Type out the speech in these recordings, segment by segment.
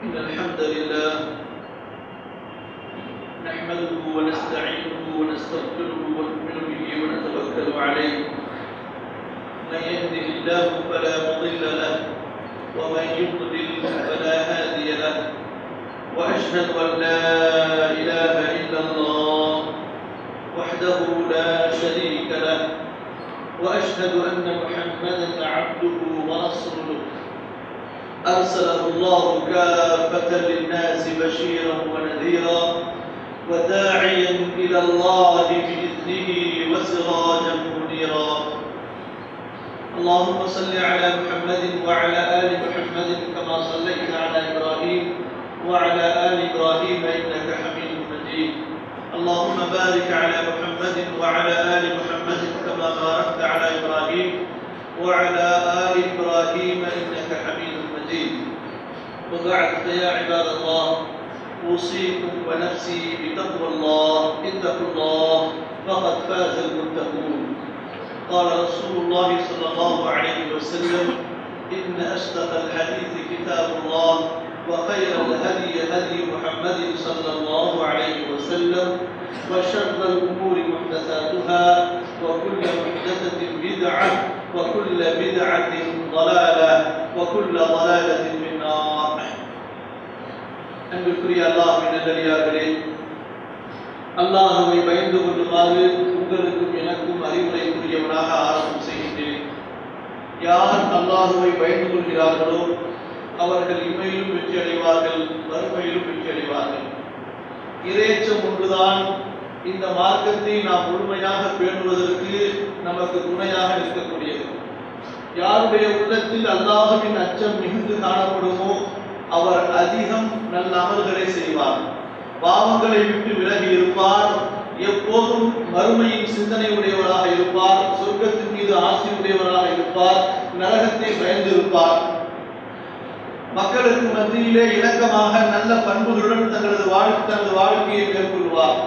إن الحمد لله نحمده ونستعينه ونستغفره ونؤمن به ونتوكل عليه من يهده الله فلا مضل له ومن يضلل فلا هادي له وأشهد أن لا إله إلا الله وحده لا شريك له وأشهد أن محمدا عبده ورسوله أرسله الله كافة للناس بشيرا ونذيرا وداعيا إلى الله بإذنه وسراجا منيرا اللهم صل على محمد وعلى آل محمد كما صليت على إبراهيم وعلى آل إبراهيم إنك حميد مجيد اللهم بارك على محمد وعلى آل محمد كما باركت على إبراهيم وعلى آل إبراهيم إنك حميد مجيد وبعد فيا عباد الله أوصيكم ونفسي بتقوى الله اتقوا الله فقد فاز المتقون قال رسول الله صلى الله عليه وسلم إن أصدق الحديث كتاب الله وخير الهدي هدي محمد صلى الله عليه وسلم وشر الأمور محدثاتها وكل محدثة بدعة وكل بدعة ضلالة وكل ضلالة في النار அன்பிற்குரிய அல்லாஹ்வின் நல்லடியார்களே, அல்லாஹ்வை பயந்து கொள்ளுமாறு உங்களுக்கும் எனக்கும் அறிவுரை கூறியவனாக ஆரம்பம் செய்கின்றேன். யார் அல்லாஹ்வை பயந்து கொள்கிறார்களோ அவர்கள் இம்மையிலும் வெற்றி அடைவார்கள், மறுமையிலும் வெற்றி அடைவார்கள். இறையச்சம் ஒன்றுதான் இந்த மார்க்கத்தை நாம் முழுமையாக பேணுவதற்கு நமக்கு துணையாக இருக்கக்கூடியது. யாருடைய உள்ளத்தில் அல்லாஹ்வின் அச்சம் மிகுந்து காணப்படுமோ அவர் அதிகம் நல்ல அமல்களை செய்வார், பாவங்களை விட்டு விலகி இருப்பார், எப்போதும் மறுமையின் சிந்தனை உடையவராக இருப்பார், சொர்க்கத்தின் மீது ஆசை உடையவராக இருப்பார், நரகத்தை பயந்து இருப்பார். மக்களுக்கு மத்தியிலே இணக்கமாக நல்ல பண்புகளுடன் தனது வாழ்க்கையை மேற்கொள்வார்.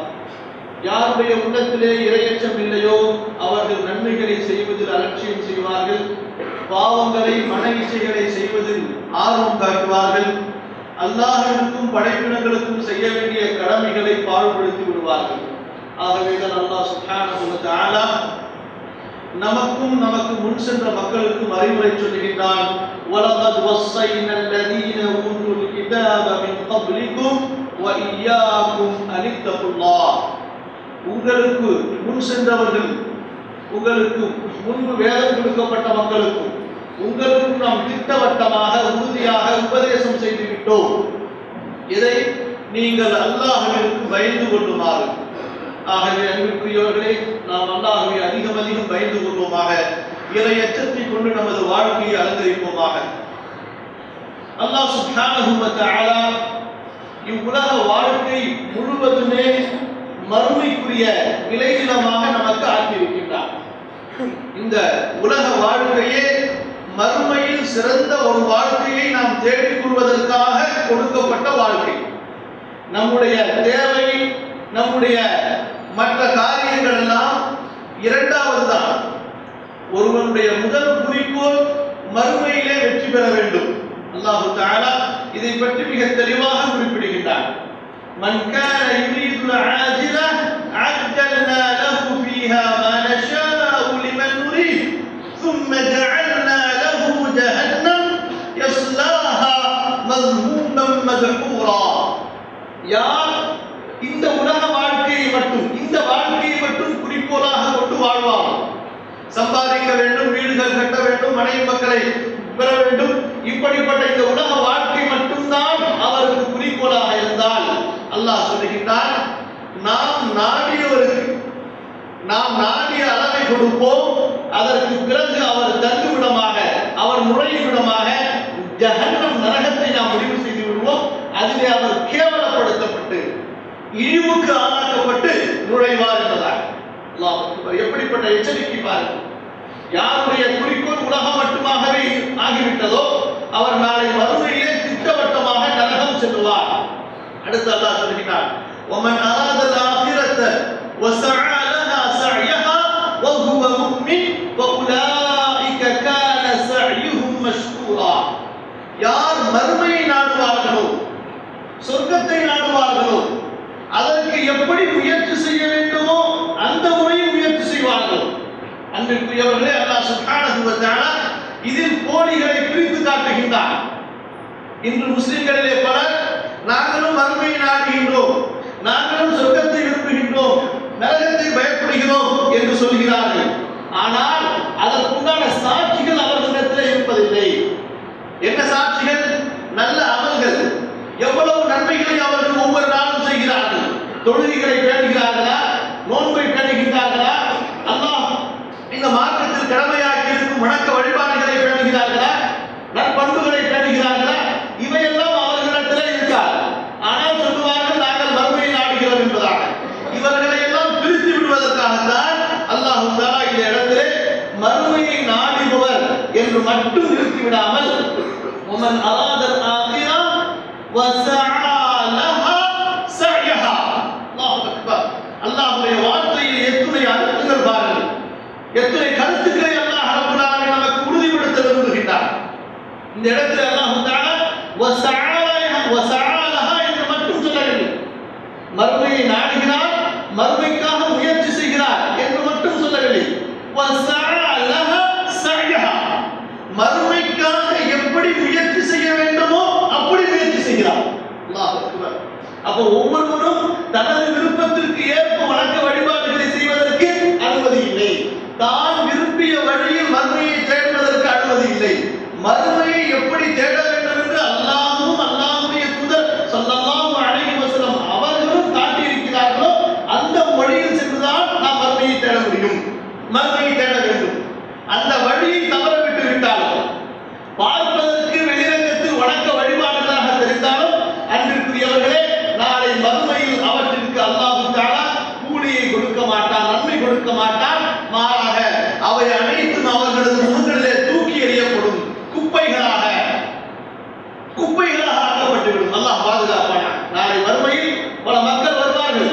யாருடைய உள்ளத்திலே இறையச்சம் இல்லையோ அவர்கள் நன்மைகளை செய்வதில் அலட்சியம் செய்வார்கள், பாவங்களை மன இச்சைகளை செய்வதில் ஆர்வம் காட்டுவார்கள், அல்லாஹ்விற்கும் படைப்பினங்களுக்கும் செய்ய வேண்டிய கடமைகளை பாழ்படுத்தி விடுவார்கள். ஆகவேதான் அல்லாஹ் சுப்ஹானஹு வ தஆலா நமக்கும் நமக்கு முன் சென்ற மக்களுக்கும் அறிவுரை சொல்லுகின்றான். வலகத் வஸ்ஸைனல் லதீன ஊதுல் கிதாப மின் கப்லிக்கும் வ இய்யாக்கும் அனித்தகுல்லாஹ். உங்களுக்கு முன் சென்றவர்கள், உங்களுக்கு முன்பு வேதம் கொடுக்கப்பட்ட மக்களுக்கும் உங்களுக்கும் நாம் திட்டவட்டமாக உறுதியாக உபதேசம் செய்து விட்டோம். இதை நீங்கள் அல்லாஹ்விற்கு பயந்து கொள்ளுமாறு. ஆகவே அன்புக்குரியவர்களே, நாம் அல்லாஹ்வை அதிகம் அதிகம் பயந்து கொள்வோமாக, இறை அச்சத்தை கொண்டு நமது வாழ்க்கையை அலங்கரிப்போமாக. அல்லாஹ் சுப்ஹானஹு வ தஆலா இவ்வுலக வாழ்க்கை முழுவதுமே மறுமைக்குரிய விளைநிலமாக நமக்கு ஆக்கியிருக்கின்றார். இந்த உலக வாழ்க்கையே மறுமையில் சிறந்த ஒரு வாழ்க்கையை நாம் தேடிக் கொள்வதற்காக கொடுக்கப்பட்ட வாழ்க்கை. நம்முடைய தேவை, நம்முடைய மற்ற காரியங்கள் எல்லாம் இரண்டாவது தான். ஒருவனுடைய முதல் குறிக்கோள் மறுமையிலே வெற்றி பெற வேண்டும். அல்லாஹ் தஆலா இதை பற்றி மிக தெளிவாக குறிப்பிடுகின்றார். மன் கான யுரீதுல் ஆஜில அஜ்ஜல்னா லஹு ஃபீஹா மா நஷாஉ லிமன் நுரீத் ثم جعلنا له جهنم يصلاها مذموما مدحورا. யார் இந்த உலக வாழ்க்கையை மட்டும் குறிக்கோளாக கொண்டு வாழ்வார், சம்பாதிக்க வேண்டும், வீடுகள் கட்ட வேண்டும், மனைவி மக்களை பெற வேண்டும், இப்படிப்பட்ட இந்த உலக வாழ்க்கை மட்டும்தான் அவருக்கு குறிக்கோளாக இருந்தால் அல்லாஹ் சொல்லுகின்றான், நாம் நாடியவருக்கு நாம் நாடிய அளவை கொடுப்போம், அதற்கு பிறகு அவர் தங்குவிடமாக, அவர் நுழைவிடமாக ஜஹன்னம் நரகத்தை நாம் முடிவு செய்து விடுவோம். அதிலே அவர் கேவலப்படுத்தப்பட்டு இழிவுக்கு ஆளாக்கப்பட்டு நுழைவார் என்பதாக அல்லாஹ் எப்படிப்பட்ட எச்சரிக்கை பாருங்கள். யாருடைய குறிக்கோள் உலகம் மட்டுமாகவே ஆகிவிட்டதோ அவர் நாளை மறுமையிலே திட்டவட்டமாக நரகம் செல்வார். அடுத்து அல்லாஹ் சொல்கிறார், வமன் ஆரதல் ஆகிரத வஸஅ லஹா சஅயஹா வஹுவ முஃமின் வஉலாயிக கான சஅயுஹும் மஷ்கூரா. யார் மறுமையை நாடுவார்களோ சொர்க்கத்தை நாடுவார்களோ அதற்கு எப்படி முயற்சி செய்ய வேண்டுமோ அந்த முறையில் முயற்சி செய்வார்கள். அன்பிற்குரியவர்களே, அல்லாஹ் சுப்ஹானஹு வ தஆலா இதில் போலிகளை பிரித்து காட்டுகின்றார். இன்று முஸ்லிம்களிலே பலர் நாங்களும் மறுமையை நாடுகின்றோம், நாங்களும் சொர்க்கத்தை விரும்புகின்றோம், நரகத்தை பயப்படுகிறோம் என்று சொல்கிறார்கள். ஆனால் அதற்குண்டான சாட்சிகள் அவர்களிடத்தில் இருப்பதில்லை. என்ன சாட்சிகள்? நல்ல அமல்கள், எவ்வளவு நன்மைகளை அவர்கள் ஒவ்வொரு நாளும் செய்கிறார்கள். தொழுகைகளை பேணுகிறார்களா, நோன்பை பேணுகின்றார்களா, அல்லாஹ் இந்த மார்க்கத்தில் கடமையாக்கி இருக்கும் வணக்க வழிபாடுகளை பேணுகிறார்களா, நற்பண்புகளை பேணுகிறார்களா, இவையெல்லாம் அவர்களிடத்தில் இருக்காது. ஆனால் சொல்லுவார்கள் நாங்கள் மறுமையை நாடுகிறோம் என்பதாக. இவர்களை எல்லாம் பிரித்து விடுவதற்காகத்தான் அல்லாஹ் தஆலா இந்த இடத்திலே மறுமையை நாடுபவர் என்று மட்டும் நிறுத்திவிடாமல் வமன் அராதல் ஆகிரா வஸஆ லஹா ஸஅயஹா. அல்லாஹு அக்பர். அல்லாஹ்வுடைய வார்த்தையில் எத்தனை அர்த்தங்கள் பாருங்கள், எத்தனை கருத்துக்களை அல்லாஹ் ரப்பல் ஆலமீன் நமக்கு உறுதிப்படுத்த விரும்புகிறார். இந்த இடத்தில் அல்லாஹ் தஆலா வஸஆ லஹா என்று மட்டும் சொல்லவில்லை. மறுமையை நாடுகிறார், மறுமைக்காக முயற்சி செய்கிறார் என்று மட்டும் சொல்லவில்லை. வஸஆ லஹா ஸஅயஹா, மறுமைக்காக எப்படி முயற்சி செய்ய வேண்டுமோ அப்படி முயற்சி செய்கிறார். அல்லாஹ் அக்பர். அப்போ ஒவ்வொருவரும் தனது விருப்பத்திற்கு ஏற்ப வணக்க வழிபாடுகளை செய்வதற்கு அனுமதி இல்லை. தான் விரும்பிய வழியில் மறுமையை தேடுவதற்கு அனுமதி இல்லை. மறுமையை எப்படி தேட வேண்டும் என்று அல்லாஹ்வும் அல்லாஹ்வுடைய தூதர் ஸல்லல்லாஹு அலைஹி வஸல்லம் அவர்களும் காட்டியிருக்கிறார்களோ அந்த வழியில் சென்றுதான் நாம் மறுமையை தேட முடியும், மறுமையை தேட வேண்டும். அந்த வழியை தவறவிட்டு விட்டாலும், பார்ப்பதற்கு வெளிரங்கத்தில் வணக்க வழிபாடுகளாக தெரிந்தாலும், அன்பிற்குரியவர்களே, நாளை மறுமையில் அவற்றிற்கு அல்லாஹ் தஆலா கூலியை கொடுக்க மாட்டான், நன்மை கொடுக்க மாட்டான். மாறாக அவை அனைத்தும் அவர்களது முகங்களிலே தூக்கி எறியப்படும், குப்பைகளாக ஆக்கப்பட்டுவிடும். அல்லாஹ் பாதுகாப்பானான். நாளை மறுமையில் பல மக்கள் வருவார்கள்,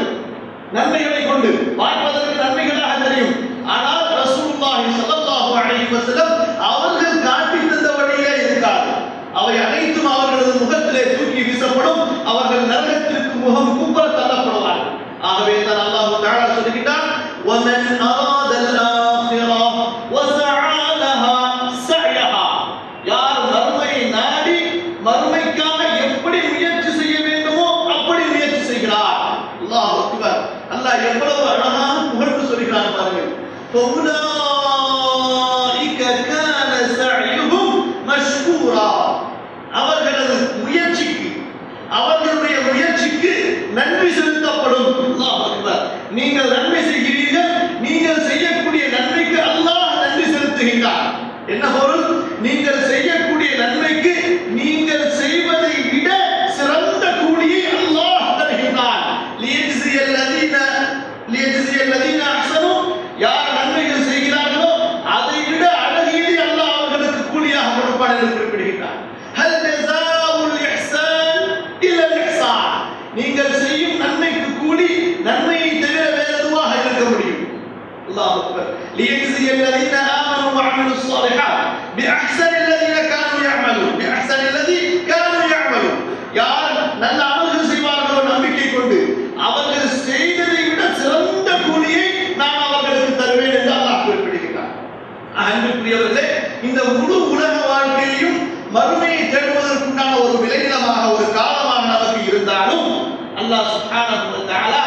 நன்மைகளை கொண்டு பார்ப்பதற்கு நன்மைகளாக தெரியும். ஆனால் ரசூலுல்லாஹி ஸல்லல்லாஹு அலைஹி வஸல்லம் அவர்கள் காட்டி தந்த வழியே இருக்காது. அவை அனைத்தும் அவர்களது முகத்திலே தூக்கி வீசப்படும். அவர்கள் நரகத்திற்கு முகம் குப்புற தள்ளப்படுவார்கள். ஆகவே தான் அல்லாஹ் தஆலா சொல்கிறார், வமன் அராதல் ஆখিরা வஸஆ லஹா ஸஅயஹா. யார் மறுமையை நாடி மறுமைக்காக எப்படி முயற்சி செய்ய வேண்டுமோ அப்படி முயற்சி செய்கிறார். அல்லாஹ் அக்பர். அல்லாஹ் எவ்வளவு அழகாக புகழ்ந்து சொல்கிறான் பாருங்கள். فَأُولَٰئِكَ كَانَ سَعْيُهُمْ مَشْكُورًا. அவர்களது முயற்சிக்கு, அவர்களுடைய முயற்சிக்கு நன்றி செலுத்தப்படும். அல்லாஹ் அக்பர். நீங்கள் நன்மை செய்கிறீர்கள், நீங்கள் செய்யக்கூடிய நன்மைக்கு அல்லாஹ் நன்றி செலுத்துகிறார். என்ன பொருள்? நீங்கள் செய்யக்கூடிய நன்மைக்கு நீங்கள் செய்வதை விட சிறந்த கூலியை அல்லாஹ் தருகிறார். லியஜ்ஸியல்லதீன அஹ்ஸனு, யார் நன்மைகள் செய்கிறார்களோ அதை விட அழகியதை அல்லாஹ் அவர்களுக்கு கூலியாக கொடுப்பார் என்று குறிப்பிடுகிறார். ஹல் ஜஸாஉல் இஹ்சான் இல்லல் இஹ்சான். நீங்கள் செய்யும் நன்மைக்கு கூலி நன்மையை தவிர வேறு எதுவாக இருக்க முடியும்? அல்லாஹ் அக்பர். லியஜ்ஸியல்லதீன ஆமனு வ அமிலுஸ் ஸாலிஹாத் பிஅஹ்ஸனில்லதீன கானூ யஅமலூன் பிஅஹ்ஸனில்லதீ கானூ யஅமலூன். யார் நல்ல அமல்கள் செய்வார்களோ நம்பிக்கை கொண்டு, அவர்கள் செய்ததை விட சிறந்த கூலியை நான் அவர்களுக்கு தருவேன் என்று அல்லாஹ் குறிப்பிடுகிறார். அன்பிற்குரியவர்களே, இந்த முழு உலக வாழ்க்கையையும் மறுமையை தேடுவதற்குண்டான ஒரு விளைநிலமாக, ஒரு காலமாக நமக்கு இருந்தாலும், அல்லாஹ் சுப்ஹானஹு வ தஆலா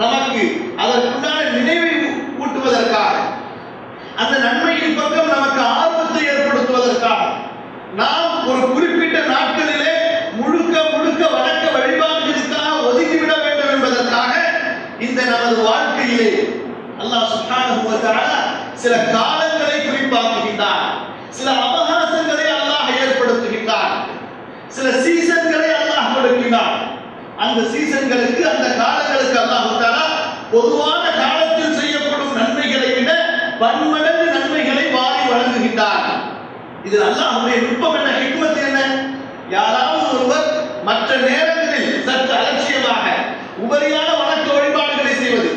நமக்கு அதற்குண்டான நினைவை ஊட்டுவதற்காக, அந்த நன்மையின் பக்கம் நமக்கு ஆர்வத்தை ஏற்படுத்துவதற்காக, நாம் ஒரு குறிப்பிட்ட நாட்களிலே முழுக்க வணக்க வழிபாடுகளுக்காக ஒதுக்கிவிட வேண்டும் என்பதற்காக இந்த நமது வாழ்க்கையிலே அல்லாஹ் சுப்ஹானஹு வ தஆலா சில காலங்களை குறிப்பாக்குகின்றார், சில அவகாசங்களை அல்லாஹ் ஏற்படுத்துகின்றார், சில சீசன்களை அல்லாஹ் கொடுக்கிறார். அந்த சீசன்களுக்கு, அந்த காலங்களுக்கு அல்லாஹ் தஆலா பொதுவான காலத்தில் செய்யப்படும் நன்மைகளை விட பன்மடங்கு நன்மைகளை வாரி வழங்குகின்றார். இது அல்லாஹ்வுடைய நுட்பம். என்ன ஹிக்மத்? என்ன? யாராவது ஒருவர் மற்ற நேரங்களில் சற்று அலட்சியமாக உபரியான வணக்க வழிபாடுகளை செய்வது,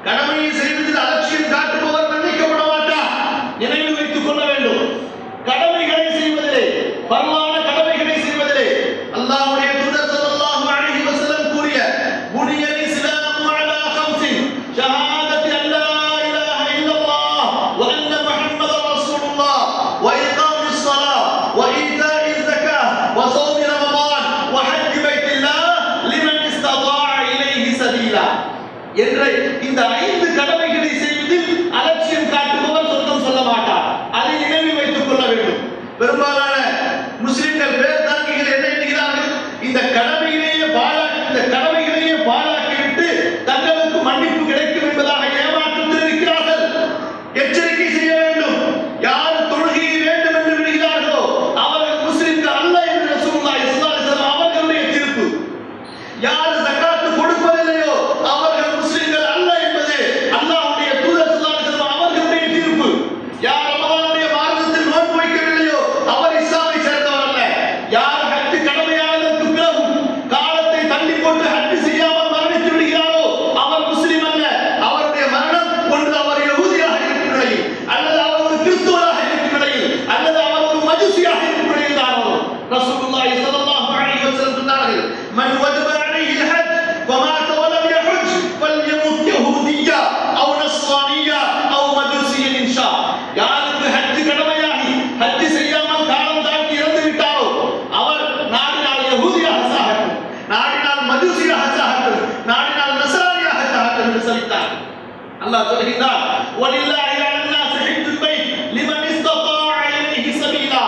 கடமையை செய்வதில் அலட்சியம் காட்டுபவர் மன்னிக்கப்பட மாட்டார். நினைவில் வைத்துக் கொள்ள வேண்டும். கடமைகளை செய்வதிலே, பரவான கடமைகளை செய்வதிலே அல்லாஹ்வுடைய தூதர் ஸல்லல்லாஹு அலைஹி என்ற இந்த 5 கடமைகளை செய்வதில் அலட்சியம் காட்டுபவர் சொந்தம் சொல்ல மாட்டார். அதை நினைவில் வைத்துக் கொள்ள வேண்டும். பெரும்பாலான முஸ்லிம்கள் பேர்தாங்கிகள் என்ன எண்ணுகிறார்கள்? இந்த கடமைகளையே பாழாக்கிவிட்டு தங்களுக்கு மன்னிப்பு கிடைக்கும் என்பதாக ஏமாற்றத்தில் இருக்கிறார்கள். எச்சரிக்கை செய்ய வேண்டும். யார் தொழுகையை வேண்டும் என்று விடுகிறார்களோ அவர்கள் முஸ்லிம்கள் அல்ல என்று ரசூலுல்லாஹி ஸல்லல்லாஹு அலைஹி வஸல்லம் அவர்களுடைய தீர்ப்பு. யார் ஜகாத் கொடுப்பதில்லையோ அவர்கள் முஸ்லிம்கள் அல்ல என்பது அல்லாஹ்வுடைய தூதர் ஸல்லல்லாஹு அலைஹி வஸல்லம் அவர்களுடைய தீர்ப்பு. யார் ரமலானுடைய மாதத்தில் நோன்பு வைக்கவில்லையோ அவர் இஸ்லாமை சேர்ந்தவர் அல்ல. யார் ஹஜ் கடமையானதற்கு பிறகு காலத்தை தள்ளி போட்டு ஹஜ் செய்யாமல் மரணித்து விடுகிறாரோ அவர் முஸ்லிம் அல்ல. அவருடைய மரணம் ஒன்று அவர் யஹூதியாக இருக்கும் நிலையில், அல்லது அவர் ஒரு கிறிஸ்துவராக இருக்கும் நிலையில், அல்லது அவர் ஒரு மஜூசியாக இருக்கும் நிலையில் தான் வரும். ரசூலுல்லாஹி ஸல்லல்லாஹு அலைஹி வஸல்லம் சொன்னார்கள், மன் வஜப அலைஹி அல்-ஹஜ் வமாத வலம் யஹஜ் ஃபல்யமுத் யஹூதிய்யா அவ் நஸ்ரானிய்யா அவ் மஜூசியன் இன்ஷா. யாருக்கு ஹஜ் கடமையாகி ஹஜ் செய்யாமல் காலம் தாண்டி இறந்து விட்டாரோ அவர் நாடினால் யஹூதியாக சாகட்டும், நாடினால் மஜூசியாக சாகட்டும், நாடினால் நஸ்ரானியாக சாகட்டும் என்று சொல்லிட்டார். அல்லாஹ் சொல்கிறார், வலில்லாஹி அலன்னாஸி ஹஜ்ஜுல் பைத் லிமன் இஸ்ததாஅ இலைஹி சபீலா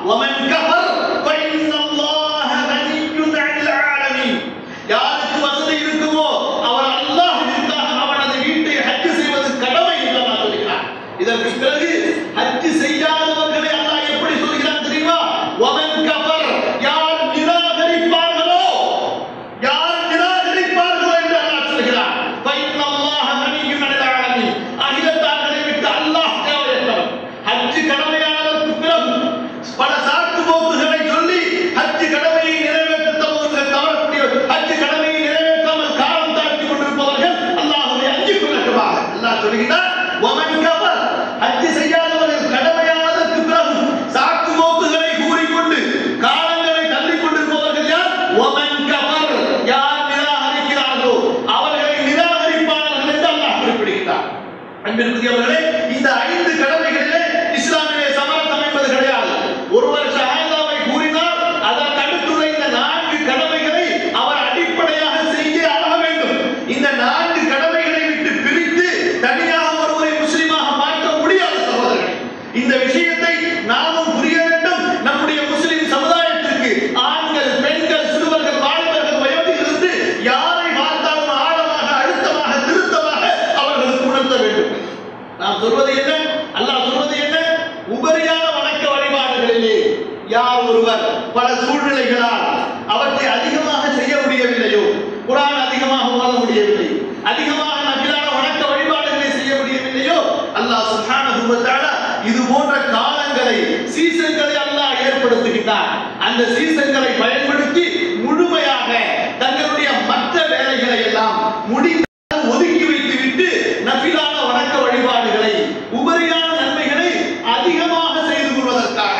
வமன் கஃபர் ஃபஇன்னல்லாஹ கனிய்யுன் அனில் ஆலமீன். யாருக்கு வசதி இருக்குமோ அவர் அல்லாஹ்விற்காக அவனது வீட்டை ஹஜ் செய்வது கடமை என்று அல்லாஹ் சொல்கிறார். இதற்கு பிறகு ஹஜ் செய்யாதவர்களை அல்லாஹ் எப்படி சொல்கிறான் தெரியுமா? வமன் கஃபர், யார் நிராகரிப்பார்களோ என்று அல்லாஹ் சொல்கிறார். ஃபஇன்னல்லாஹ கனிய்யுன் அனில் ஆலமீன், அகிலத்தார்களை விட்டு அல்லாஹ் தேவையற்றவன். ஹஜ் கடமையானதற்கு பிறகு பல சாக்கு போக்குகளை சொல்லி ஹஜ் கடமையை தவறக்கூடிய ஹஜ் கடமையை நிறைவேற்றாமல் காலம் தாழ்த்தி கொண்டிருப்பவர்கள் அல்லாஹ்வை அஞ்சிக் கொள்ளட்டுமாக. அல்லாஹ் சொல்கிறார், வமன் கஃபர், ஹஜ் செய்யாதவர்கள் கடமையானதற்கு பிறகு சாக்கு போக்குகளை கூறிக்கொண்டு காலங்களை தள்ளிக் கொண்டிருப்பவர்கள் யார்? வமன் கஃபர், யார் நிராகரிக்கிறார்களோ அவர்களை நிராகரிப்பார்கள் என்று அல்லாஹ் குறிப்பிடுகிறார். அன்பிற்குரியவர்களே, இந்த 5 கடமைகளிலே இஸ்லாமிலே சமரசம் என்பது கிடையாது. ஒருவர் ஷஹாதாவை கூறினால் அதற்கு அடுத்துள்ள இந்த 4 கடமைகளை அவர் அடிப்படையாக செய்ய ஆக வேண்டும். இந்த 4 கடமைகளை விட்டு பிரித்து தனியாக ஒருவரை முஸ்லிமாக மாற்ற முடியாது சகோதரர்களே. இந்த விஷயத்தை நாமும் புரிய வேண்டும். நம்முடைய முஸ்லிம் சமுதாயத்திற்கு ஆண்கள், பெண்கள், சிறுவர்கள், வாலிபர்கள், வயோதிகர்கள் யாரை பார்த்தாலும் ஆழமாக, அழுத்தமாக, திருத்தமாக அவர்களுக்கு உணர்த்த வேண்டும். நாம் சொல்வது என்ன? அல்லாஹ் சொல்வது என்ன? உபரியான வணக்க வழிபாடுகளிலே யார் ஒருவர் பல சூழ்நிலைகளால் அவற்றை அதிகமாக செய்ய முடியவில்லையோ, குர்ஆன் அதிகமாக ஓத முடியவில்லை, அதிகமாக நபிலான வணக்க வழிபாடுகளை செய்ய முடியவில்லையோ, அல்லாஹ் சுப்ஹானஹு வ தஆலா இது போன்ற காலங்களை, சீசன்களை அல்லாஹ் ஏற்படுத்துகிறார். அந்த சீசன்களை பயன்படுத்தி முழுமையாக தங்களுடைய மற்ற வேலைகளை எல்லாம் ஒதுக்கி வைத்துவிட்டு நபிலான வணக்க வழிபாடுகளை, உபரியான நன்மைகளை அதிகமாக செய்து கொள்வதற்காக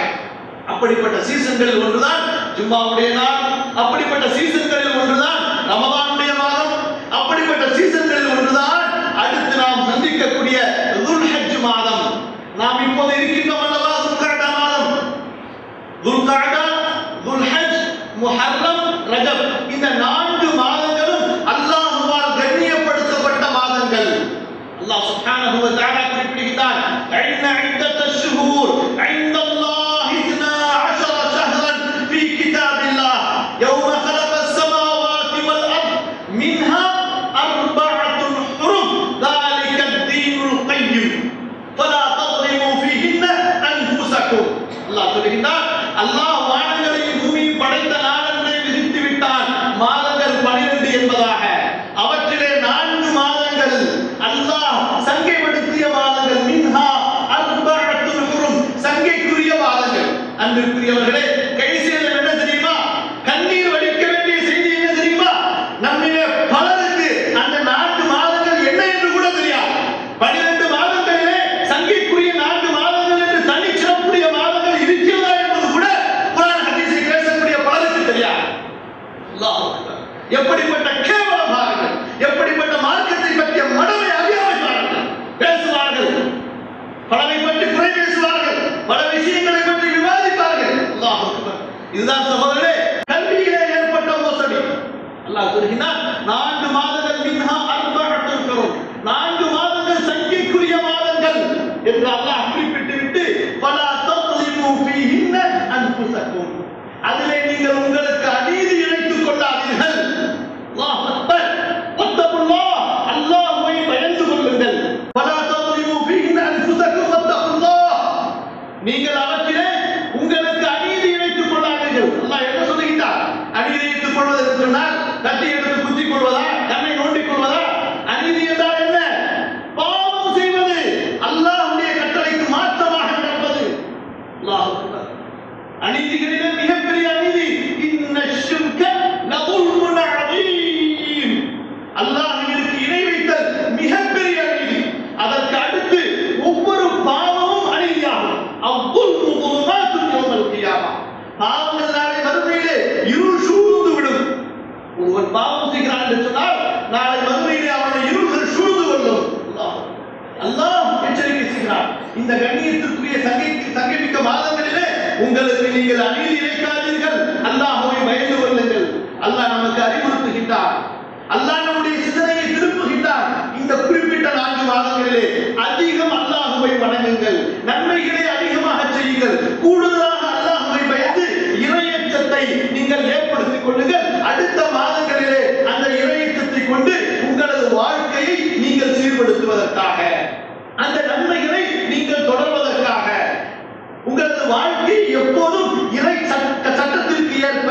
அப்படிப்பட்ட சீசன்களில் ஒன்றுதான் ஜும்மாவுடைய நாள், அப்படிப்பட்ட சீசன்களில் ஒன்றுதான் ரமலானுடைய மாதம், அப்படிப்பட்ட சீசன்களில் ஒன்றுதான் அடுத்து நாம் சந்திக்கக்கூடிய துல்ஹஜ் மாதம். நாம் இப்போது இருக்கின்றோம் அல்லவா, துல்கஅதா மாதம். துல்கஅதா, துல்ஹஜ், முஹர்ரம், ரஜப், இந்த 4 மாதங்களும் அல்லாஹ்வால் கண்ணியப்படுத்தப்பட்ட மாதங்கள். அல்லாஹ் சுப்ஹானஹு வ தஆலா குறிப்பிடுகிறார், "இன்ன இத்தத்தஷ் ஷுஹூர் இன்தல்லாஹி 12 ஷஹ்ரன் ஃபீ கிதாபில்லாஹ் யௌம خلقஸ் ஸமாவாதி வல் அர்த் மின்ஹா அர்பஅத்துன் ஹுரும் ذلك الدين القيم فلا تظلموا فيهن أنفسكم." அல்லாஹ் சொல்கிறார், அல்லாஹ் வானங்களையும் பூமியையும் படைத்த நாளை விதித்து விட்டான். மாதங்கள் 12 என்பதாக. அவற்றிலே 4 மாதங்கள் அல்லாஹ் சங்கைப்படுத்திய மாதங்கள். மின்ஹா அர்பஅத்துன் ஹுரும், சங்கைக்குரிய மாதங்கள். அன்பிற்குரியவர்களே, கடைசியில் என்ன தெரியுமா? கண்ணீர் வடிக்க வேண்டிய செய்தி என்ன தெரியுமா? நம்மிலே பலருக்கு அந்த 4 மாதங்கள் என்ன என்று கூட தெரியாது. 12 மாதங்களிலே சங்கைக்குரிய 4 மாதங்கள் என்று தனிச்சிறப்புடைய மாதங்கள் இருக்கிறதா என்பது கூட குர்ஆன் ஹதீஸை பேசக்கூடிய பலருக்கு தெரியாது. அல்லாஹ் அக்பர். எப்படிப்பட்ட கேவலம் பாருங்கள், எப்படிப்பட்ட மார்க்கத்தை பற்றிய மடமை அறியாமை பாருங்கள். பேசுவார்கள், பலரை பற்றி குறை பேசுவார்கள், பல விஷயங்களை பற்றி விவாதிப்பார்கள். அல்லாஹ் அக்பர். இதுதான் சகோதரரே கல்வியிலே ஏற்பட்ட மோசடி. அல்லாஹ் சொல்கிறார், 4 மாதங்கள் மின்ஹா அர்பஅத்துன் நீங்கள் உங்களுக்கு அநீதி இழைத்துக் கொள்ளாதீர்கள். அல்லாஹ் அக்பர். வத்தகுல்லாஹ், அல்லாஹ்வை பயந்து கொள்ளுங்கள். வலா தظلموا فيهن انفسكم واتقوا الله. நீங்கள் அவற்றிலே உங்களுக்கு அநீதி இழைத்துக் கொள்ளாதீர்கள். அல்லாஹ் என்ன சொல்லுகிறார்? அநீதி இழைத்துக் கொள்வது என்று சொன்னால் கத்தி எடுத்து குத்திக் கொள்வதா, கண்ணை நோண்டிக் கொள்வதா? அநீதி என்றால் என்ன? பாவம் செய்வது, அல்லாஹ்வுடைய கட்டளைக்கு மாற்றமாக நடப்பது. அல்லாஹ் அக்பர். அநீதிகளிலே மிகப்பெரிய அநீதி இன்னஷ்ஷிர்க லظுல்முன் அதீம். அல்லாஹ்விற்கு இணை வைத்தல் மிகப்பெரிய அநீதி. அதற்கு அடுத்து ஒவ்வொரு பாவமும் அநீதியாகும். அவ்வுல்மு ظுலுமாத்துன் யௌமல் கியாமா. பாவங்கள் நாளை மறுமையிலே இருள் சூழ்ந்து விடும். ஒருவன் பாவம் செய்கிறான் என்று சொன்னால் நாளை மறுமையிலே அவனை இருள்கள் சூழ்ந்து கொள்ளும். அல்லாஹ் எச்சரிக்கை செய்கிறார். இந்த கண்ணியத்திற்குரிய சங்கமிக்க மாதங்களிலே உங்களுக்கு நீங்கள் அநீதி இழைக்காதீர்கள், அல்லாஹ்வை பயந்து கொள்ளுங்கள். அல்லாஹ் நமக்கு அறிவுறுத்துகின்றார். அல்லாஹ் நம்முடைய சிந்தனையை திருப்புகின்றார். இந்த குறிப்பிட்ட 4 மாதங்களிலே அதிகம் அல்லாஹ்வை வணங்குங்கள், நன்மைகளை அதிகமாக செய்யுங்கள், கூடுதலாக அல்லாஹ்வை பயந்து இறையச்சத்தை நீங்கள் ஏற்படுத்திக் கொள்ளுங்கள். அடுத்த மாதங்களிலே அந்த இறையச்சத்தை கொண்டு உங்களது வாழ்க்கையை நீங்கள் சீர்படுத்துவதற்காக, அந்த நன்மைகளை நீங்கள் தொடர்வதற்காக, உங்களது வாழ்க்கை எப்போதும் இறை சட்டத்திற்கு ஏற்ப,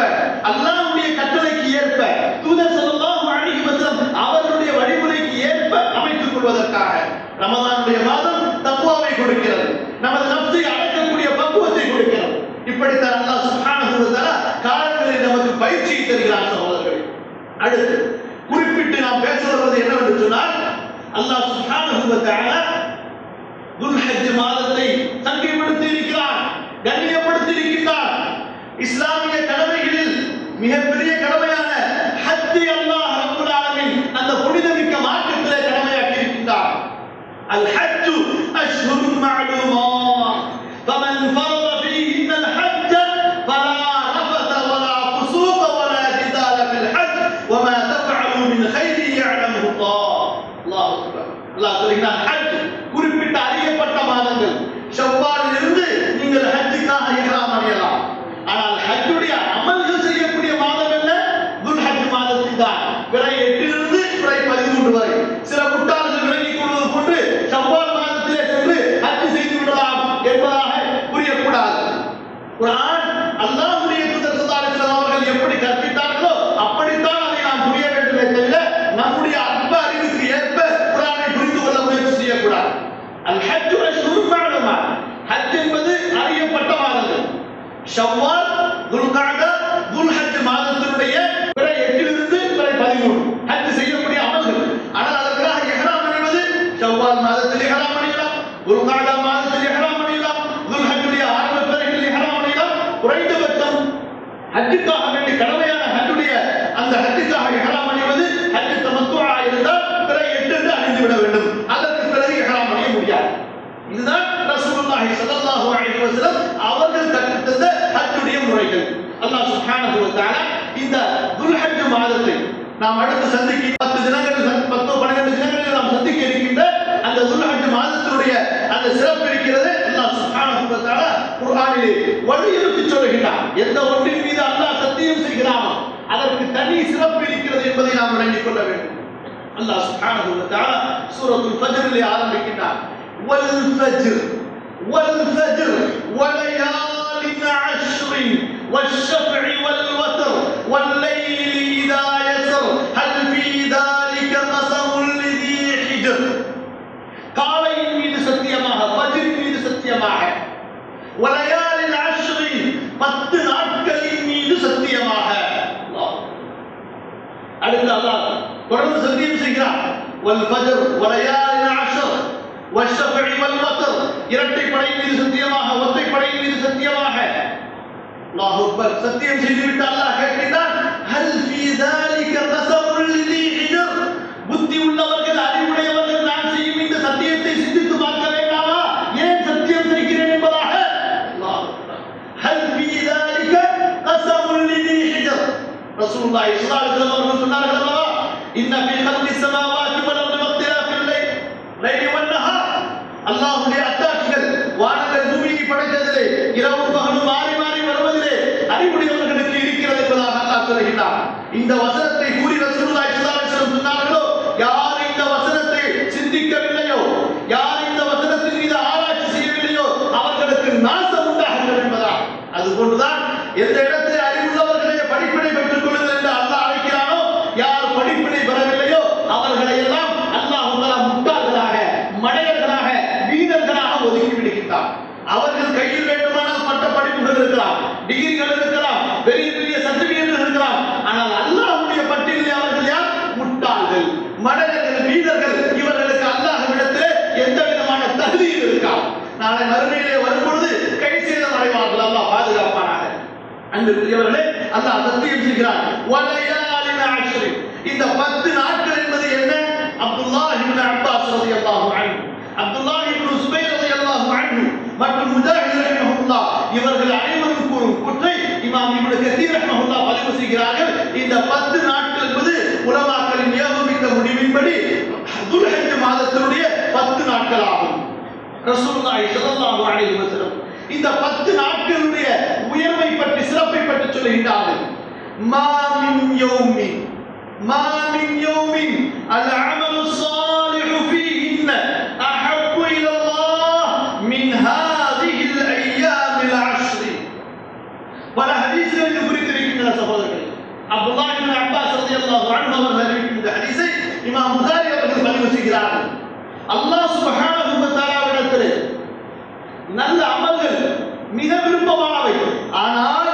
அல்லாஹ்வுடைய கட்டளைக்கு ஏற்ப, தூதர் ஸல்லல்லாஹு அலைஹி வஸல்லம் அவர்களுடைய வழிமுறைக்கு ஏற்ப அமைத்துக் கொள்வதற்காக. ரமலானுடைய மாதம் தக்வாவை கொடுக்கிறது, நமது நஃப்ஸை அடக்கக்கூடிய பக்குவத்தை கொடுக்கிறது. இப்படித்தான் அல்லாஹ் சுப்ஹானஹு வ தஆலா காலங்களில் நமக்கு பயிற்சியை தருகிறான் சகோதரர்களே. அடுத்து குறிப்பிட்டு நாம் பேச வருவது என்னவென்று சொன்னால், அல்லாஹ் சுப்ஹானஹு வ தஆலா துல்ஹஜ் மாதத்தை சங்கைப்படுத்தி இருக்கிறார், கண்ணியப்படுத்தி இருக்கிறார். இஸ்லாமிய கடமைகளில் மிகப்பெரிய கடமையான ஹஜ்ஜை அல்லாஹ் ரப்பல் ஆலமீன் அந்த புனிதமிக்க மார்க்கத்திலே கடமையாக்கி இருக்கின்றார். அல் ஹஜ்ஜு அஷ்ஹுருன் மஅலூமாத் ஃபமன் ஃபரத ஃபீஹின்ன அல் ஹஜ்ஜ ஃபலா ரஃபத வலா ஃபுசூக வலா ஜிதால ஃபில் ஹஜ் வமா தஃஅலு மின் கைரின் யஅலமுஹு அல்லாஹ். அல்லாஹ் அக்பர். அல்லாஹ் சொல்கிறான், ஹஜ் குறிப்பிட்ட அறியப்பட்ட மாதங்கள். ஷவ்வாலில் இருந்து நீங்கள் ஹஜ்ஜுக்காக இஹ்ராம் அணியலாம். ஆனால் ஹஜ்ஜுடைய அமல்கள் செய்யக்கூடிய மாதம் என்ன? துல்ஹஜ் மாதத்தில் தான். பிறை 8 இருந்து பிறை 13 வரை. சில முட்டாள்கள் விளங்கிக் கொள்வது போன்று ஷவ்வால் மாதத்திலே சென்று ஹஜ் செய்து விடலாம் என்பதாக புரியக்கூடாது. குர்ஆன் அல்லாஹ்வுடைய தூதர் ஸல்லல்லாஹு அலைஹி வஸல்லம் அவர்கள் எப்படி கற்பித்தார்களோ அப்படித்தான் அதை நாம் புரிய வேண்டுமே தவிர நம்முடைய அற்ப அறிவுக்கு ஏற்ப குர்ஆனை புரிந்து கொள்ள முயற்சி செய்யக்கூடாது. அல் ஹஜ்ஜு அஷ்ஹுருன் மஅலூமாத். ஹஜ் என்பது அறியப்பட்ட மாதங்கள். ஷவ்வால், துல்கஅதா, துல்ஹஜ் மாதத்தினுடைய பிறை 8 இருந்து பிறை 13 ஹஜ் செய்யக்கூடிய அமல்கள். ஆனால் அதற்காக இஹ்ராம் அணிவது ஷவ்வால் மாதத்தில் இஹ்ராம் அணியலாம், துல்கஅதா மாதத்தில் இஹ்ராம் அணியலாம், துல்ஹஜ்ஜுடைய ஆரம்ப பிறைகளில் இஹ்ராம் அணியலாம். குறைந்தபட்சம் ஹஜ்ஜுக்காக வேண்டிய கடமையான ஹஜ்ஜுடைய அந்த ஹஜ்ஜுக்காக இஹ்ராம் அணிவது ஹஜ் தமத்துஆ இருந்தால் பிறை 8 என்று அணிந்து விட வேண்டும். அதற்கு பிறகு இஹ்ராம் அணிய முடியாது. இதுதான் ரசூலுல்லாஹி ஸல்லல்லாஹு அலைஹி வஸல்லம் அவர்கள் கற்றுத் தந்த ஹஜ்ஜுடைய முறைகள். அல்லாஹ் சுப்ஹானஹு வ தஆலா இந்த துல்ஹஜ் மாதத்தை நாம் அடுத்து சந்திக்க 10 தினங்கள் 12 தினங்களில் நாம் சந்திக்க இருக்கின்ற அந்த துல்ஹஜ் மாதத்தினுடைய அந்த சிறப்பு இருக்கிறது. அல்லாஹ் சுப்ஹானஹு வ தஆலா குர்ஆனிலே வலியுறுத்தி சொல்கிறார். எந்த ஒன்றின் மீது அல்லாஹ் சத்தியம் செய்கிறானோ அதற்கு தனி சிறப்பு இருக்கிறது என்பதை நாம் விளங்கிக் கொள்ள வேண்டும். அல்லாஹ் சுப்ஹானஹு வ தஆலா சூரத்துல் ஃபஜ்ரிலே ஆரம்பிக்கிறார். والفجر والفجر وليال عشر والشفع والوتر والليل إذا يسر هل في ذلك قسم لذي حجر. காலையின் மீது சத்தியமாக, ஃபஜ்ரின் மீது சத்தியமாக, வலயாலின் அஷ்ரின் 10 நாட்களின் மீது சத்தியமாக. அடுத்து அல்லாஹ் தொடர்ந்து சத்தியம் செய்கிறார். வல் ஃபஜர் வலயாலின் அஷ்ர் والشفع والوتر இரட்டை படை மீது சத்தியமாக, ஒற்றை படை மீது சத்தியமாக. அல்லாஹ் அக்பர். சத்தியம் செய்துவிட்டு அல்லாஹ் கேட்கிறான், ஹல் ஃபீ ذلك قسم لذي حجر. புத்தி உள்ளவர்கள், அறிவுடையவர்கள் நான் செய்யும் இந்த சத்தியத்தை சிந்தித்து பார்க்க வேண்டாமா? ஏன் சத்தியம் செய்கிறேன் என்பதாக. அல்லாஹ் அக்பர். ஹல் ஃபீ ذلك قسم لذي حجر. ரசூலுல்லாஹி ஸல்லல்லாஹு அலைஹி வஸல்லம் அவர்கள் சொன்னார்கள் அல்லவா, இன்ன ஃபீ خلق السماوات والارض واختلاف الليل والنهار. அல்லாஹ்வுடைய அத்தாட்சிகள், வானங்கள் பூமியை படைத்ததிலே இரவும் பகலும் மாறி மாறி வருவதிலே அறிவுடையவர்களுக்கு இந்த வசனத்தை கூறி ரசூலுல்லாஹி ஸல்லல்லாஹு அலைஹி வஸல்லம் சொன்னார்களோ, யார் இந்த வசனத்தை சிந்திக்கவில்லையோ, யார் இந்த வசனத்தின் மீது ஆராய்ச்சி செய்யவில்லையோ அவர்களுக்கு நாசம் உண்டாகும் என்பதா. அதுபோன்றுதான் எந்த இடத்தில் அறிவுள்ளவர்களே படிப்பினை பெற்றுக் கொள்ளுங்கள் என்று அல்லாஹ் அழைக்கிறானோ, யார் படிப்பினை பெறவில்லையோ அவர்களை எல்லாம் அல்லாஹ் முட்டாள்களாக, மடையர்களாக, வீணர்களாக ஒதுக்கி விடுகின்றார். அவர்கள் கையில் வேண்டுமானால் பட்ட படிப்புகள் இருக்கலாம், டிகிரிகள் இருக்கலாம், பெரிய பெரிய சர்டிபிகேட் இருக்கலாம். ஆனால் அல்லாஹ்வுடைய பட்டியலில் அவர்கள் யார்? முட்டாள்கள், மடையர்கள், வீணர்கள். இவர்களுக்கு அல்லாஹ்விடத்திலே எந்த விதமான தகுதியும் இருக்காது. நாளை மறுமையிலே வரும்பொழுது கை சேதம் அடைவார்கள். அல்லாஹ் பாதுகாப்பானாக. அன்புக்குரியவர்களே, அல்லாஹ் சத்தியம் செய்கிறார், வலையாலின் அஷ்ரி. இந்த 10 நாட்கள் என்பது என்ன? அப்துல்லாஹ் இப்னு அப்பாஸ் ரலியல்லாஹு அன்ஹு, அப்துல்லாஹ் இப்னு சுபைர் ரலியல்லாஹு அன்ஹு மற்றும் முஜாஹித் ரஹிமஹுல்லாஹ் இவர்கள் அனைவரும் கூறும் கூற்றை இமாம் இப்னு கஸீர் ரஹிமஹுல்லாஹ் பதிவு செய்கிறார்கள். இந்த 10 நாட்கள் என்பது உலமாக்களின் ஏகோபித்த முடிவின்படி துல்ஹஜ் மாதத்தினுடைய 10 நாட்கள் ஆகும். ரசூலுல்லாஹி ஸல்லல்லாஹு அலைஹி வஸல்லம் இந்த 10 நாட்களுடைய உயர்வை பற்றி, சிறப்பை பற்றி சொல்கிறார்கள். மா மின் யௌமின் அல்-அமலு ஸாலிஹு ஃபீஹின்ன அஹப்பு இலல்லாஹ் மின் ஹாதிஹில் அய்யாமில் அஷ்ரி. பல ஹதீஸ்களில் குறித்திருக்கின்றன சகோதரர்களே. அப்துல்லாஹ் இப்னு அப்பாஸ் ரலியல்லாஹு அன்ஹு அவர்கள் அறிவிக்கும் இந்த ஹதீஸை இமாம் புகாரி அவர்கள் பதிவு செய்கிறார்கள். அல்லாஹ் சுப்ஹானஹு வ தஆலாவிடத்திலே நல்ல அமல்கள் மிக விருப்பமானவை. ஆனால்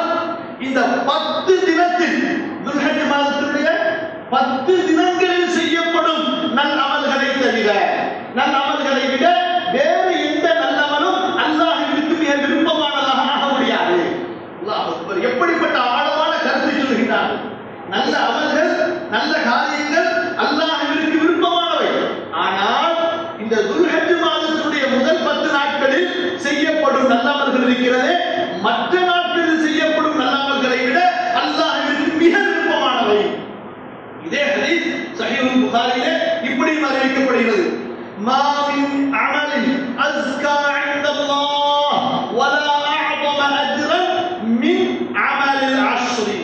இந்த 10 தினத்தில், துல்ஹஜ் மாதத்தினுடைய 10 தினங்களில் செய்யப்படும் நல் அமல்களை தவிர, நல் அமல்களை விட வேறு எந்த நல்லமலும் அல்லாஹ்விற்கு மிக விருப்பமானதாக ஆக முடியாது. அல்லாஹ் அக்பர். எப்படிப்பட்ட ஆழமான கருத்தை சொல்கிறார்கள். நல்ல அமல்கள், நல்ல காரியங்கள் அல்லாஹ்விற்கு விருப்பமானவை. ஆனால் இந்த துல்ஹஜ் மாதத்தினுடைய முதல் 10 நாட்களில் செய்யப்படும் நல்லமல்கள் இருக்கிறது, மற்ற நாட்களில் செய்யப்படும் நல்லமல்களை விட அல்லாஹ்விற்கு மிக விருப்பமானவை. இதே ஹதீஸ் சஹீஹுல் புகாரியிலே இப்படி அறிவிக்கப்படுகிறது. மா மின் அமலின் அஸ்கா இன்தல்லாஹ் வலா அஅதம அஜ்ரன் மின் அமலில் அஷ்ரி.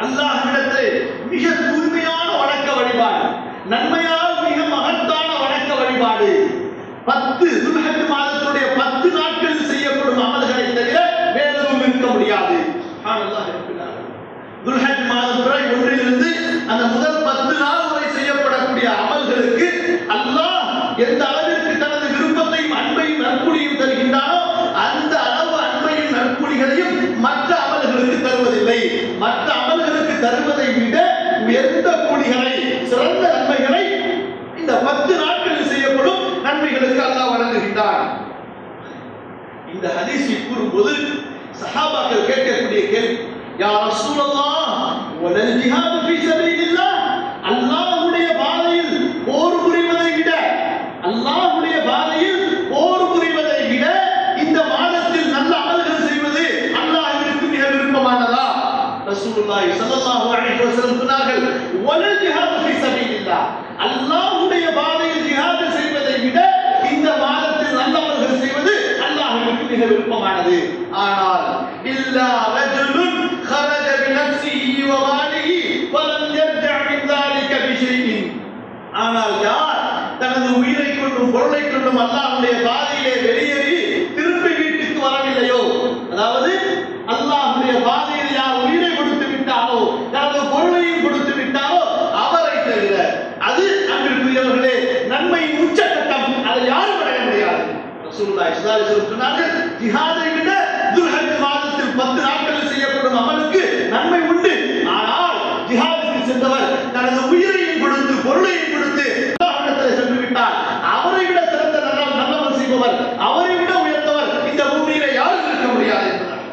அல்லாஹ்விடத்திலே மிக தூய்மையான வணக்க வழிபாடு, நன்மையால் மிக மகத்தான வணக்க வழிபாடு 10 துல்ஹஜ் மாதத்தினுடைய 10 நாட்களில் செய்யப்படும் அமல்களை தவிர வேறெதுவும் இருக்க முடியாது. சுப்ஹானல்லாஹ். துல்ஹஜ் மாதம் பிறை ஒன்றிலிருந்து அந்த முதல் 10 நாள் வரை செய்யப்படக்கூடிய அமல்களுக்கு அல்லாஹ் எந்த அளவிற்கு தனது விருப்பத்தையும் அன்பையும் நற்கூலியும் தருகின்றானோ அந்த அளவு அன்பையும் நற்கூலிகளையும் மற்ற அமல்களுக்கு தருவதில்லை. மற்ற அமல்களுக்கு தருவதை விட உயர்ந்த கூலிகளை, சிறந்த நன்மைகளை இந்த 10 நாட்களில் செய்யப்படும் நன்மைகளுக்கு அல்லாஹ் வழங்குகின்றான். இந்த ஹதீஸை கூறும்போது சஹாபாக்கள் கேட்கக்கூடிய கேள்வி, யா ரசூலல்லாஹ் வலல் ஜிஹாது ஃபீ சபீலில்லாஹ். அல்லாஹ்வுடைய பாதையில் போர் புரிவதை விட, அல்லாஹ்வுடைய பாதையில் போர் புரிவதை விட இந்த மாதத்தில் நல்ல அமல்கள் செய்வது அல்லாஹ்விற்கு மிக விருப்பமானதா? ரசூலுல்லாஹி ஸல்லல்லாஹு அலைஹி வஸல்லம் சொன்னார்கள், வலல் ஜிஹாது ஃபீ சபீலில்லாஹ். அல்லாஹ்வுடைய பாதையில் ஜிஹாத் செய்வதை விட இந்த மாதத்தில் நல்ல அமல்கள் செய்வது அல்லாஹ்விற்கு மிக விருப்பமானது. ஆனால் இல்லா ரஜுலுன் خرج بنفسه وماله ولم يرجع من ذلك بشيء. ஆனால் யார் தனது உயிரை கொண்டும் பொருளை கொண்டும் அல்லாஹ்வுடைய பாதையிலே வெளியேறி திரும்பி வீட்டுக்கு வரவில்லையோ, அதாவது அல்லாஹ்வுடைய பாதையில் யார் உயிரை கொடுத்து விட்டாரோ, தனது பொருளையும் கொடுத்து விட்டாரோ அவரை தவிர, அது அன்பிற்குரியவர்களே நன்மையின் உச்சகட்டம், அதை யாரும் அடைய முடியாது. ரசூலுல்லாஹி ஸல்லல்லாஹு அலைஹி வஸல்லம் சொன்னார்கள், ஜிஹாதை விட துல்ஹஜ் மாதத்தில் 10 நாட்களில் செய்யப்படும் அமலுக்கு நன்மை உண்டு. ஆனால் ஜிஹாதுக்கு சென்றவர் தனது உயிரையும் கொடுத்து பொருளையும் கொடுத்து அல்லாஹ்விடத்தில் சென்று விட்டார். அவரை விட சிறந்த நல்லமல் செய்பவர், அவரை விட உயர்ந்தவர் இந்த பூமியில யாரும் இருக்க முடியாது என்பதால்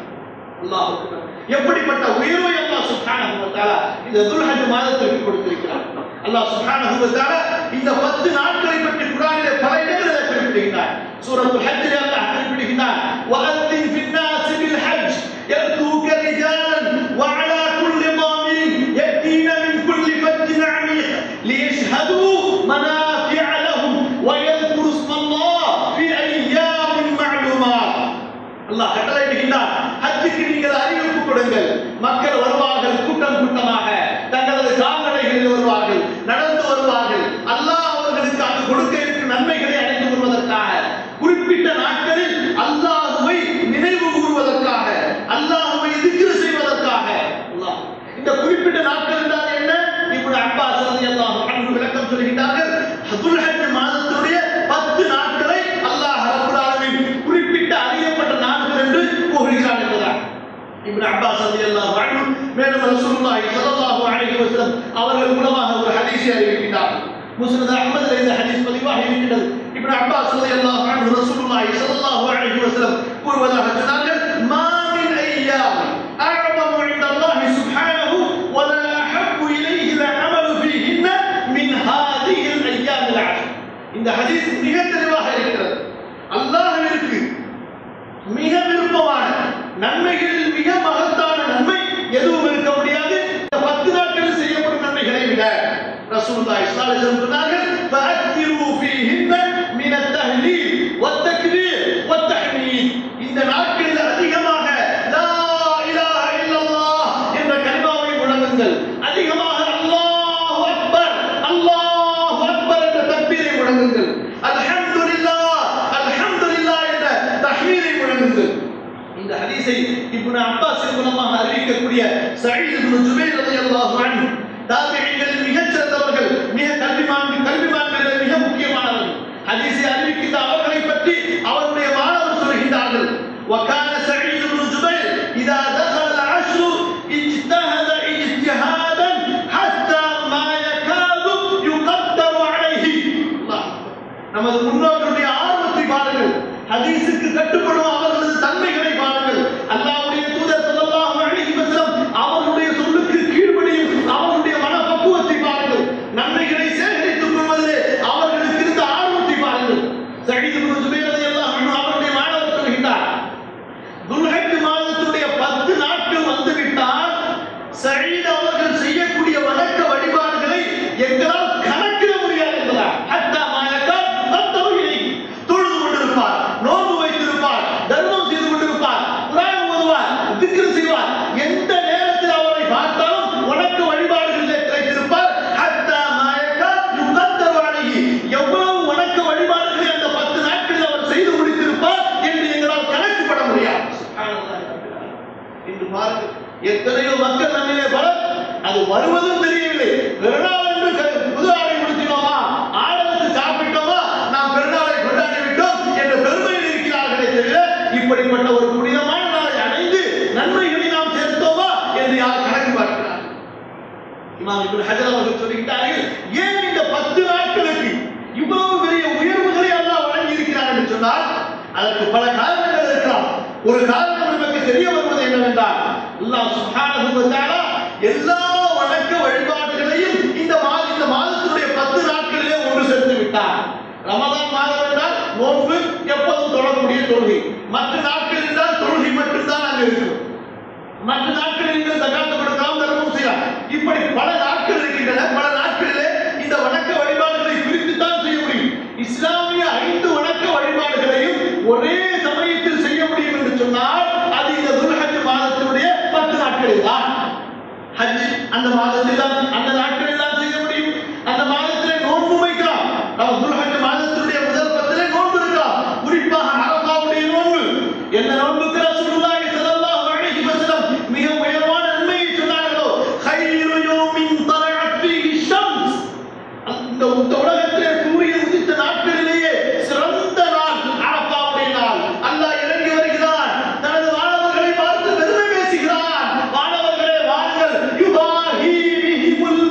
அல்லாஹ் அக்பர். எப்படிப்பட்ட உயர்வை அல்லாஹ் சுப்ஹானஹு வ தஆலா இந்த துல்ஹஜ் மாதத்திற்கு கொடுத்திருக்கிறார். அல்லாஹ் சுப்ஹானஹு வ தஆலா இந்த 10 நாட்களை பற்றி குர்ஆனிலே பல இடங்களில் குறிப்பிடுகிறார். சூரத்துல் ஹஜ்ஜிலே அல்லாஹ் குறிப்பிடுகிறார், வஅத்தின் ஃபின்னாஸி பில் ஹஜ் யஅதூக ரிஜாலன் வஅலா குல்லி ضامن يأتين من كل فج عميق ليشهدوا منافع لهم ويذكروا اسم الله في أيام معلومات. அல்லாஹ் கட்டளையிடுகிறார், ஹஜ்ஜுக்கு நீங்கள் அறிவிப்பு கொடுங்கள், மக்கள் வருவார்கள் கூட்டம் கூட்டமாக, குறிப்பிட்ட நாட்கள் என்றால் என்ன? இப்னு அப்பாஸ் ரலியல்லாஹு அன்ஹு விளக்கம் சொல்கிறார்கள். துல்ஹஜ் மாதத்துடைய 10 நாட்களை அல்லாஹ் ரப்பல் ஆலமீன் குறிப்பிட்ட அறியப்பட்ட நாட்கள் என்று கூறுகிறார் என்பதாக இப்னு அப்பாஸ் ரலியல்லாஹு அன்ஹு மேலும் ரசூலுல்லாஹி ஸல்லல்லாஹு அலைஹி வஸல்லம் அவர்கள் மூலமாக ஒரு ஹதீஸை அறிவிக்கிறார். முஸ்னத் அஹ்மதில் இந்த ஹதீஸ் பதிவாகி இருக்கிறது. இப்னு அப்பாஸ் ரலியல்லாஹு அன்ஹு ரசூலுல்லாஹி ஸல்லல்லாஹு அலைஹி வஸல்லம் கூறுவதாக சொன்னார்கள், மா மின் அய்யாம் அஅதமு இன்தல்லாஹி சுப்ஹானஹு வ லா அஹப்பு இலைஹி அல்-அமலு ஃபீஹின்ன மின் ஹாதிஹி அல்-அய்யாம் அல்-அஷ்ர். இந்த ஹதீஸ் மிக தெளிவாக இருக்கிறது. அல்லாஹ்விற்கு மிக விருப்பமான நன்மைகளில் மிக மகத்தான நன்மை எதுவும் இருக்க முடியாது இந்த 10 நாட்களில் செய்யப்படும் நன்மைகளை விட. ரசூலுல்லாஹி ஸல்லல்லாஹு அலைஹி வஸல்லம் சொன்னார்கள், ஃபஅக்திரு ஃபீஹின்ன மின் அத்-தஹ்லீல் வத்-தக்பீர் வத்-தஹ்மீத். இந்த நாட்களில் அதிகமாக லா இலாஹ இல்லல்லாஹ் என்ற கலிமாவை முழங்குங்கள், அதிகமாக அல்லாஹு அக்பர் என்ற தக்பீரை முழங்குங்கள், அல்ஹம்துலில்லாஹ் என்ற தஹ்மீரை முழங்குங்கள். இந்த ஹதீஸை இப்னு அப்பாஸ் மூலமாக அறிவிக்கக்கூடிய சயீத் இப்னு ஜுபைர் ரலியல்லாஹு அன்ஹு தாபிஈன்களில் மிகச் சிறந்தவர்கள், மிக கல்விமான்களில் மிக முக்கியமானவர்கள். ஹதீஸை அறிவிக்கின்ற அவர்களை பற்றி அவருடைய மாணவர் சொல்கிறார்கள், وكان سعيد بن جبير اذا دخل العشر اجتهد اجتهادا حتى ما يكاد يقدر عليه. நமது முன்னோர்களுடைய ஆர்வத்தை பாருங்கள், ஹதீஸுக்கு கட்டுப்படும் அவர்களது தன்மைகளை பாருங்கள். அல்லாஹ்வுடைய தூதர் ஸல்லல்லாஹு அலைஹி வஸல்லம் அவருடைய சொல்லுக்கு கீழ்ப்படியும் அவருடைய மனப்பக்குவத்தை பாருங்கள், நன்மைகளை சேகரித்துக் கொள்வதிலே அவர்களுக்கு இருந்த ஆர்வத்தை பாருங்கள். சயீத் இப்னு ஜுபைர் ரலியல்லாஹு அன்ஹு அவருடைய மாணவர் சொல்கிறார், துல்ஹஜ் மாதத்துடைய 10 நாட்கள் வந்துவிட்டால் சயீத் அவர்கள் செய்யக்கூடிய வணக்க வழிபாடுகளை எங்களால் கணக்கிட முடியாது என்பதால் ஹத்தா மாயக்கா தத்தவில்லை. தொழுது கொண்டிருப்பார், நோன்பு வைத்திருப்பார், தர்மம் செய்து கொண்டிருப்பார், குர்ஆன் ஓதுவார், திக்ர் செய்வார், எந்த நேரத்தில் அவரை பார்த்தாலும் வணக்க வழிபாடுகளிலே திளைத்திருப்பார். ஹத்தா மாயக்கா யுகத்தரு அலைஹி. எவ்வளவு வணக்க வழிபாடுகளை அந்த 10 நாட்களில் அவர் செய்து முடித்திருப்பார் என்று எங்களால் கணக்குப்பட முடியாது. சுப்ஹானல்லாஹ். இன்று பாருங்கள், எத்தனையோ மக்கள் நம்மிலே பலர் அது வருவதும் தெரியவில்லை. பெருநாள் என்று புது ஆடை முடித்தினோமா, ஆடலுக்கு சாப்பிட்டோமா, நாம் பெருநாளை கொண்டாடி விட்டோம் என்ற பெருமையில் இருக்கிறார்களே தவிர இப்படிப்பட்ட ஒரு புனிதமான நாளை அடைந்து நன்மைகளை நாம் சேர்த்தோமா என்று யார் கணக்கு பார்க்கிறார்? இமாம் இப்னு ஹஜர் அவர்கள் சொல்கிறார்கள், ஏன் இந்த 10 நாட்களுக்கு இவ்வளவு பெரிய உயர்வுகளை அல்லாஹ் வழங்கி இருக்கிறார் என்று சொன்னால் அதற்கு பல காரணங்கள் இருக்கலாம். ஒரு காரணம் நமக்கு தெரிய வருவது என்னவென்றால், அல்லாஹ் சுப்ஹானஹு வ தஆலா எல்லா வணக்க வழிபாடுகளையும் இந்த மாதத்துடைய 10 நாட்களிலே ஒன்று சேர்த்து விட்டார். ரமதான் மாதம் என்றால் நோன்பு எப்போதும் தொழக்கூடிய தொழுகை, மற்ற நாட்கள் என்றால் தொழுகை மட்டும்தான் அங்கு இருக்கும். மற்ற நாட்களில் நீங்கள் ஜகாத் கொடுக்கலாம், தர்மம் செய்யலாம். இப்படி பல நாட்கள் இருக்கின்றன. பல நாட்களிலே இந்த வணக்க வழிபாடுகளை பிரித்துத்தான் செய்ய முடியும். இஸ்லாமிய 5 வணக்க வழிபாடுகளையும் ஒரே சமயத்தில் செய்ய முடியும் என்று சொன்னால் அது இந்த துல்ஹஜ் மாதத்தினுடைய 10 நாட்களில் தான். ஹஜ் அந்த மாதத்தில் தான், அந்த நாட்களில் தான் செய்ய முடியும். அந்த மாதத்திலே நோன்பு வைக்கலாம். நம்ம துல்ஹஜ் மாதத்தினுடைய முதல் 10 நோன்பு இருக்கலாம். குறிப்பாக அரஃபாவுடைய நோன்பு. என்ன நோன்புக்கு ரசூலுல்லாஹி ஸல்லல்லாஹு அலைஹி வஸல்லம் மிக உயர்வான நன்மையை சொன்னார்களோ, கைரு யௌமின் தலஅத் ஃபீஹி ஷம்ஸ். இந்த உலகத்திலே சூரியன் உதித்த நாட்களிலேயே சிறந்த நாள் அரஃபாவுடைய நாள். அல்லாஹ் இறங்கி வருகிறான், தனது வானவர்களை பார்த்து பெருமை பேசுகிறான். வானவர்களே வாருங்கள், யுபாஹி பிஹிமுல்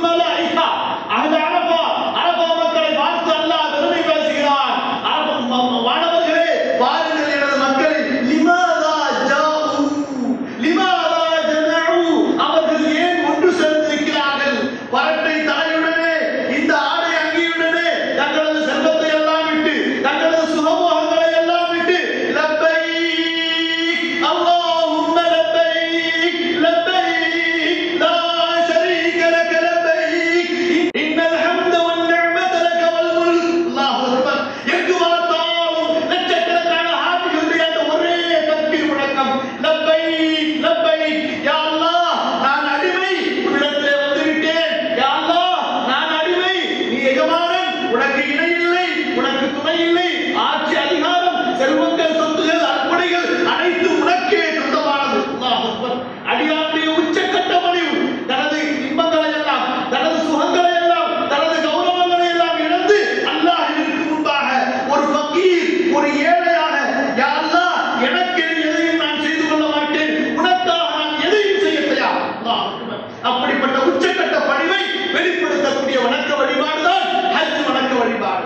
உச்சக்கட்ட பணிவை வெளிப்படுத்தக்கூடிய வணக்க வழிபாடுதான் ஹஜ் வணக்க வழிபாடு.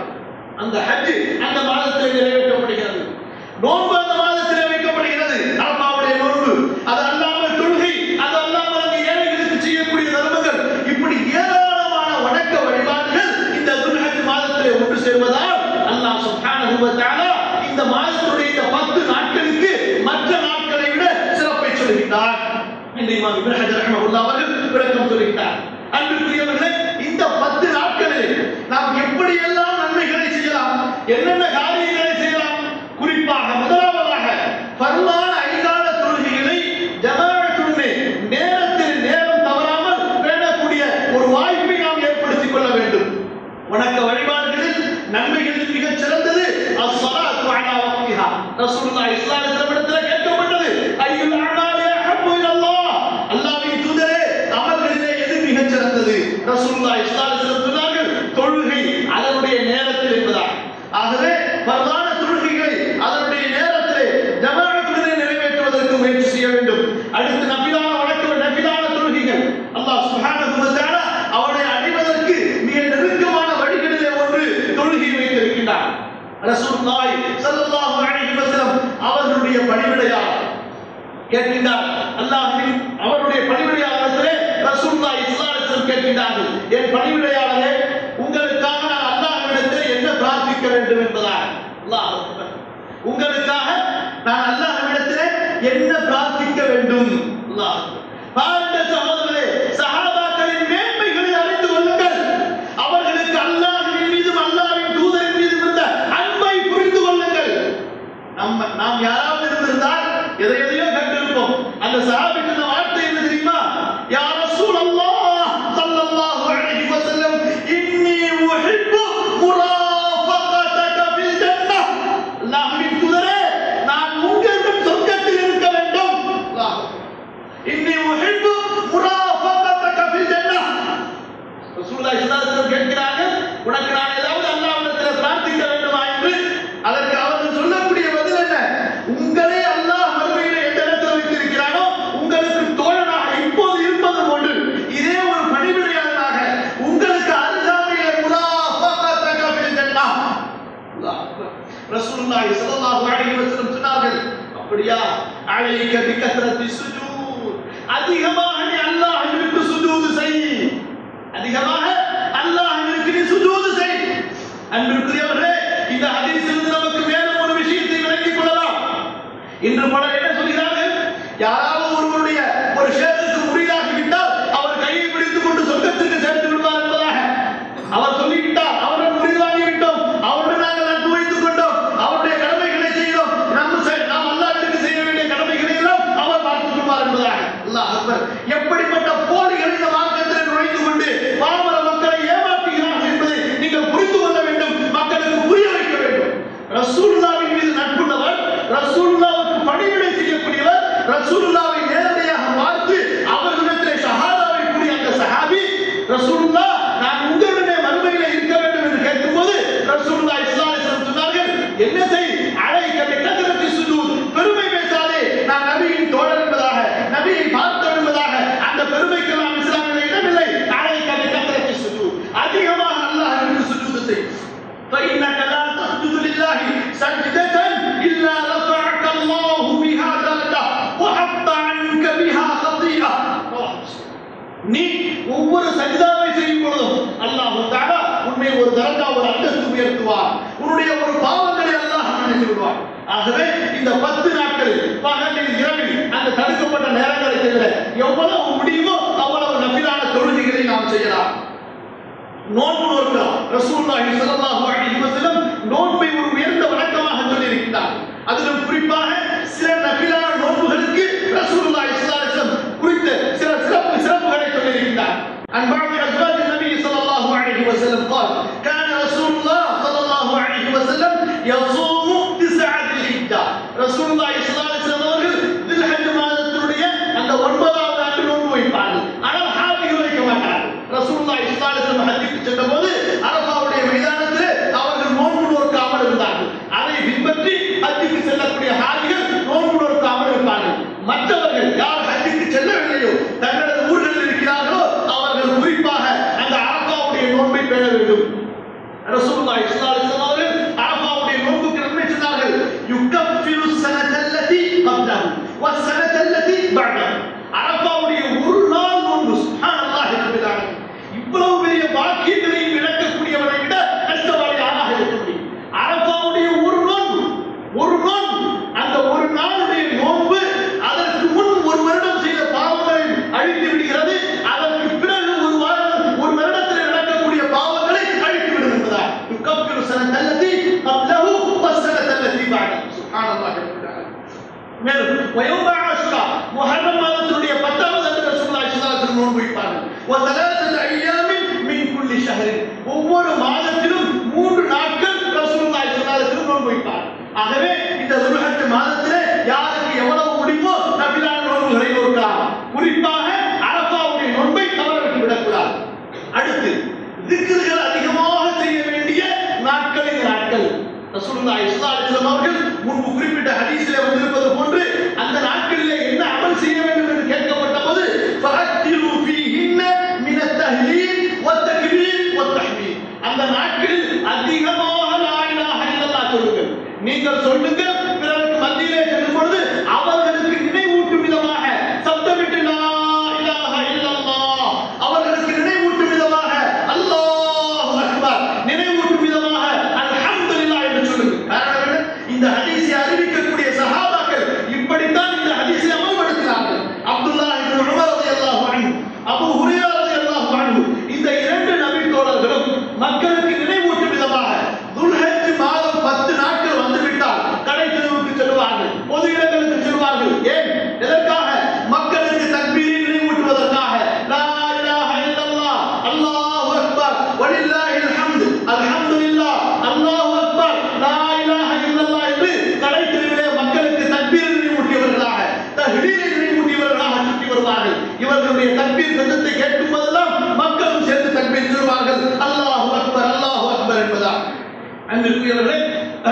அந்த ஹஜ் அந்த மாதத்தில் நிறைவேற்றப்படுகிறது. நோன்பு அந்த மாதத்திலே வைக்கப்படுகிறது. அரபாவுடைய நோன்பு, அது அல்லாமல் தொழுகை, அது அல்லாமல் அந்த ஏழைகளுக்கு செய்யக்கூடிய தர்மங்கள், இப்படி ஏராளமான வணக்க வழிபாடுகள் இந்த துல்ஹஜ் மாதத்திலே ஒன்று சேர்வதால் அல்லாஹ் சுப்ஹானஹு வ தஆலா இந்த மாதத்துடைய இந்த 10 நாட்களுக்கு மற்ற நாட்களை விட சிறப்பை சொல்கிறார் என்று இமாம் இப்னு ஹஜர் ரஹ்மத்துல்லாஹி அவர்கள் விளக்கம் சொல்கிறார். அன்பிற்குரியவர்களே, இந்த 10 நாட்களில் நாம் எப்படியெல்லாம் நன்மைகளை செய்யலாம், என்னென்ன காரியங்களை செய்யலாம்? குறிப்பாக முதலாவதாக ஃபர்லான 5 கால தொழுகைகளை ஜமாஅத்துடன் நேரத்தில் நேரம் தவறாமல் பேணக்கூடிய ஒரு வாய்ப்பை நாம் ஏற்படுத்திக் கொள்ள வேண்டும். வணக்க வழிபாடுகளில் நன்மைகளில் மிகச் சிறந்தது அஸ்ஸலாத்து அலா வக்திஹா. ரசூலுல்லாஹி ஸல்லல்லாஹு அலைஹி வஸல்லம் இடத்தில் கேட்கப்பட்டது, ஐயுல் அமாலி அஹப்பு இலல்லாஹ், அல்லாஹ்வின் தூதரே அமல்களிலே எது மிகச் சிறந்தது? ரசூலுல்லாஹி ஸல்லல்லாஹு அலைஹி வஸல்லம் சொன்னார்கள், தொழுகை அதனுடைய நேரத்தில் என்பதாக. ஆகவே ஃபர்லான தொழுகைகளை அதனுடைய நேரத்திலே ஜமாஅத்துடன் நிறைவேற்றுவதற்கு முயற்சி செய்ய வேண்டும். அடுத்து நஃபிலான வணக்க நஃபிலான தொழுகைகள், அல்லாஹ் சுப்ஹானஹு வ தஆலா அவனை அடைவதற்கு மிக நெருக்கமான வழிகளிலே ஒன்று தொழுகை வைத்திருக்கிறார். ரசூலுல்லாஹி ஸல்லல்லாஹு அலைஹி வஸல்லம் அவர்களுடைய பணிவிடையாளர் கேட்கின்றார், அல்லாஹ்வின் அவருடைய பணிவிடையாளரே ரசூலுல்லாஹி ஸல்லல்லாஹு அலைஹி வஸல்லம் கேட்கின்றார்கள், என் பணிவிடையாளரே, உங்களுக்காக நான் அல்லாஹ்விடத்தில் என்ன பிரார்த்திக்க வேண்டும் என்பதாக. அல்லாஹ் அக்பர். உங்களுக்காக நான் அல்லாஹ்விடத்தில் என்ன பிரார்த்திக்க வேண்டும்? அல்லாஹ் பாருங்கள் சகோதரர்களே, சஹாபாக்களின் மேன்மைகளை அறிந்து கொள்ளுங்கள். அவர்களுக்கு அல்லாஹ்வின் மீதும் அல்லாஹ்வின் தூதரின் மீதும் இருந்த அன்பை புரிந்து கொள்ளுங்கள். நாம் யாராவது இருந்திருந்தால் எதையோ கேட்டிருப்போம். அந்த சஹாபிக்கு இந்த வார்த்தை என்ன தெரியுமா? யா ரசூலல்லாஹ் ஸல்லல்லாஹு அலைஹி வஸல்லம், இன்னி உஹிப்பு முராஃபகதக ஃபில் ஜன்னah. அல்லாஹ்வின் தூதரே, நான் உங்களுடன் சொர்க்கத்தில் இருக்க வேண்டும். அல்லாஹ், இன்னி உஹிப்பு முராஃபகதக ஃபில் ஜன்னah. ரசூலுல்லாஹி ஸல்லல்லாஹு அலைஹி வஸல்லம் கேட்கிறார்கள், உனக்கு நான் ஏதாவது அல்லாஹ்விடத்தில் பிரார்த்திக்க வேண்டுமா என்று. அதற்கு அவர்கள் சொல்லக்கூடிய பதில் என்ன? உங்களே அல்லாஹ் மறுமையிலே எந்த இடத்தில் வைத்திருக்கிறானோ உங்களுக்கு தோழனாக இப்போது இருப்பது போன்று இதே ஒரு பணிவிடையாளராக உங்களுக்கு அருகாமையிலே முராஃபகதக ஃபில் ஜன்னah. அல்லாஹ் அக்பர். ரசூலுல்லாஹி ஸல்லல்லாஹு அலைஹி வஸல்லம் சொன்னார்கள், அப்படியா, அலைக பிகத்ரத்தி சுஜூத், அதிகமாக நீ அல்லாஹ்விற்கு சுஜூத் செய், அதிகமாக அல்லாஹ்விற்கு நீ சுஜூத் செய். அன்பிற்குரியவர்களே, இந்த ஹதீஸிலிருந்து நமக்கு மேலும் ஒரு விஷயத்தை விளங்கிக் கொள்ளலாம். இன்று பலர் என்ன சொல்கிறார்கள்? யாராவது ஒருவருடைய ஒரு ஷேருக்கு முரீதாகிவிட்டால் அவர் கையை பிடித்துக் கொண்டு சொர்க்கத்திற்கு சேர்த்து விடுவார் என்பதாக அவர் சொல்லிவிட்டார். அவர்கள் முரீதாகி விட்டோம், அவருடன் நாங்கள் நட்பு வைத்துக் கொண்டோம், அவருடைய கடமைகளை செய்தோம், நாம் அல்லாஹ்விற்கு செய்ய வேண்டிய கடமைகளை எல்லாம் அவர் பார்த்துக் கொள்வார் என்பதாக. அல்லாஹ் அக்பர். எப்படிப்பட்ட போலிகள் இந்த மார்க்கத்தில் நுழைந்து கொண்டு பாமர மக்களை ஏமாற்றுகிறார்கள் என்பதை நீங்கள் புரிந்து கொள்ள வேண்டும், மக்களுக்கு புரிய வைக்க வேண்டும். ரசூலுல்லாஹ்வின் மீது நட்புள்ளவர், ரசூலுல்லாஹ்வுக்கு பணிவிடை செய்யக்கூடியவர், ரசூலுல்லாஹ்வை நேரடியாக பார்த்து அவர்களிடத்திலே ஷஹாதாவை கூறிய அந்த சஹாபி, ரசூலுல்லாஹ், நான் உங்களுடனே மறுமையிலே இருக்க வேண்டும் என்று கேட்கும்போது ரசூலுல்லாஹி ஸல்லல்லாஹு அலைஹி வஸல்லம் சொன்னார்கள், என்ன செய்? அலைக பிகத்ரத்தி சுஜூத், பெருமை பேசாதே, நான் நபியின் தோழர் என்பதாக, நபியை பார்த்தவர் என்பதாக அந்த பெருமைக்கு நாம் இஸ்லாமிலே இடமில்லை. அலைக பிகத்ரத்தி சுஜூத், அதிகமாக அல்லாஹ்விற்கு சுஜூத் செய். فإنك لا تسجد لله سجدة إلا رفعك الله بها درجة وحط عنك بها خطيئة. நீ ஒவ்வொரு சஜ்தாவை செய்யும் பொழுதும் அல்லாஹ் தஆலா உன்னை ஒரு தரஜா, ஒரு அந்தஸ்து உயர்த்துவார். உன்னுடைய ஒரு பாவங்களை அல்லாஹ் மன்னித்து விடுவார். ஆகவே இந்த 10 நாட்களில் பகலில் இரவில் அந்த தடுக்கப்பட்ட நேரங்களை தவிர எவ்வளவு முடியுமோ அவ்வளவு நஃபிலான தொழுகைகளை நாம் செய்யலாம். நோன்பு நோக்கலாம். ரசூலுல்லாஹி ஸல்லல்லாஹு அலைஹி வஸல்லம் நோன்பை ஒரு உயர்ந்த வணக்கமாக சொல்லியிருக்கிறார். அதிலும் குறிப்பாக சில நஃபிலான நோன்புகளுக்கு ரசூலுல்லாஹி ஸல்லல்லாஹு அலைஹி வஸல்லம் குறித்த சில சிறப்புகளை சொல்லியிருக்கிறார். அன் பஅதி அஸ்வாஜ் நபி ஸல்லல்லாஹு அலைஹி வஸல்லம் قال كان رسول الله صلى الله عليه وسلم يصوم 9 ذي الحجة. ரசூலுல்லாஹி ஸல்லல்லாஹு அலைஹி வஸல்லம் அவர்கள் தில்ஹஜ் மாதத்துடைய அந்த 9வது நாள் நோன்பு வைப்பார்கள். ஆனால் ஹாஜிகள் வைக்க மாட்டார்கள். ரசூலுல்லாஹி ஸல்லல்லாஹு அலைஹி வஸல்லம் ஹஜ்ஜுக்கு சென்றபோது அரஃபாவுடைய மைதானத்தில் அவர்கள் நோன்பு நோக்காமல் இருந்தார்கள். அதை பின்பற்றி ஹஜ்ஜுக்கு செல்லக்கூடிய ஹாஜிகள் நோன்பு நோக்காமல் இருப்பார்கள். மற்றவர்கள் யார் ஹஜ்ஜுக்கு செல்லவில்லையோ, தங்களது ஊர்களில் இருக்கிறார்களோ, அவர்கள் பேண வேண்டும். ரசூலுல்லாஹி ஸல்லல்லாஹு அலைஹி வஸல்லம் அவர்கள் அரஃபாவுடைய நோன்புக்கு நன்மை சொன்னார்கள். யுகஃபிரு ஸனதல்லதி கப்லஹு வஸனதல்லதி பஅதஹு. அரஃபாவுடைய ஒரு நாள் நோன்பு சுப்ஹானல்லாஹி ரப்பில் ஆலமீன். இவ்வளவு பெரிய பாக்கியங்களை இழக்கக்கூடியவனை விட கஷ்டவாளி யாராக இருக்க முடியும்? அரஃபாவுடைய ஒரு நோன்பு, அந்த ஒரு நாளுடைய நோன்பு அதற்கு முன் ஒரு வருடம் செய்த பாவங்களை அழித்து விடுகிறது. அதற்கு பிறகு ஒரு வருடத்தில் நடக்கக்கூடிய பாவங்களை அழித்து விடும் என்பதால் யுகஃபிரு ஸனதல்லதி கப்லஹு வஸனதல்லதி பஅதஹு. சுப்ஹானல்லாஹி ரப்பில் ஆலமீன். மேலும் வயௌம ஆஷுரா முஹர்ரம் மாதத்தினுடைய 10வது அன்று ரசூலுல்லாஹி ஸல்லல்லாஹு அலைஹி வஸல்லம் நோன்பு வைப்பார்கள். வஸலாத்து அய்யாமின் மின் குல்லி ஷஹரின். ஒவ்வொரு மாதத்திலும் 3 நாட்கள் ரசூலுல்லாஹி ஸல்லல்லாஹு அலைஹி வஸல்லம் நோன்பு வைப்பார்கள். ஆகவே இந்த துல்ஹஜ் மாதத்திலே யாருக்கு எவ்வளவு முடியுமோ நபிலான நோன்புகளை நோக்கலாம். குறிப்பாக அரஃபாவுடைய நோன்பை தவறவிட்டு விடக்கூடாது. அடுத்து திக்ர்கள் அதிகமாக செய்ய வேண்டிய நாட்கள் இந்த நாட்கள். ரசூலுல்லாஹி ஸல்லல்லாஹு அலைஹி வஸல்லம் அவர்கள் முன்பு குறிப்பிட்ட ஹதீஸிலே வந்திருப்பது போன்று அந்த நாட்களிலே என்ன அமல் செய்ய வேண்டும் என்று கேட்கப்பட்ட போது ஃபஅத்திரு ஃபீஹின்ன மின தஹ்லீல் வத்தக்பீர் வத்தஹ்மீத். அந்த நாட்களில் அதிகமாக லா இலாஹ இல்லல்லாஹ் சொல்லுங்கள். நீங்கள் சொல்லுங்க, பிறருக்கு மத்தியிலே செல்லும் பொழுது அவர்களுக்கு நினைவூட்டும் விதமாக சப்தமிட்டு லா இலாஹ இல்லல்லாஹ், அவர்களுக்கு நினைவூட்டும் விதமாக அல்லாஹு அக்பர், நினைவூட்டும் விதமாக அல்ஹம்துலில்லாஹ் என்று சொல்லுங்கள். காரணம் இந்த ஹதீஸை அறிவிக்கக்கூடிய சஹாபாக்கள் இப்படித்தான் இந்த ஹதீஸை அமல்படுத்தினார்கள். அப்துல்லாஹ் இப்னு உமர் ரலியல்லாஹு அன்ஹு, அபூ ஹுரைரா ரலியல்லாஹு அன்ஹு, இந்த 2 நபி தோழர்களும் மக்களுக்கு நினைவூட்டும் விதமாக துல்ஹஜ் மாதம் 10 நாட்கள் வந்துவிட்டால் கடை தெருவுக்கு செல்வார்கள், பொது இடங்களுக்கு செல்வார்கள். ஏன்? எதற்காக? மக்களுக்கு தக்பீரை நினைவூட்டுவதற்காக. லா இலாஹ இல்லல்லாஹ், அல்லாஹு அக்பர், வலில்லாஹில் ஹம்து, அல்ஹம்துலில்லாஹ், அல்லாஹு அக்பர், லா இலாஹ இல்லல்லாஹ் என்று கடை தெருவிலே மக்களுக்கு தக்பீரை நினைவூட்டியவர்களாக, தஹ்லீலை நினைவூட்டியவர்களாக சுற்றி வருவார்கள். இவர்களுடைய தக்பீர் சத்தத்தை கேட்கும் போதெல்லாம் மக்களும் சேர்ந்து தக்பீர் சொல்வார்கள், அல்லாஹு அக்பர், அல்லாஹு அக்பர் என்பதாக. அன்பிற்குரியவர்களே,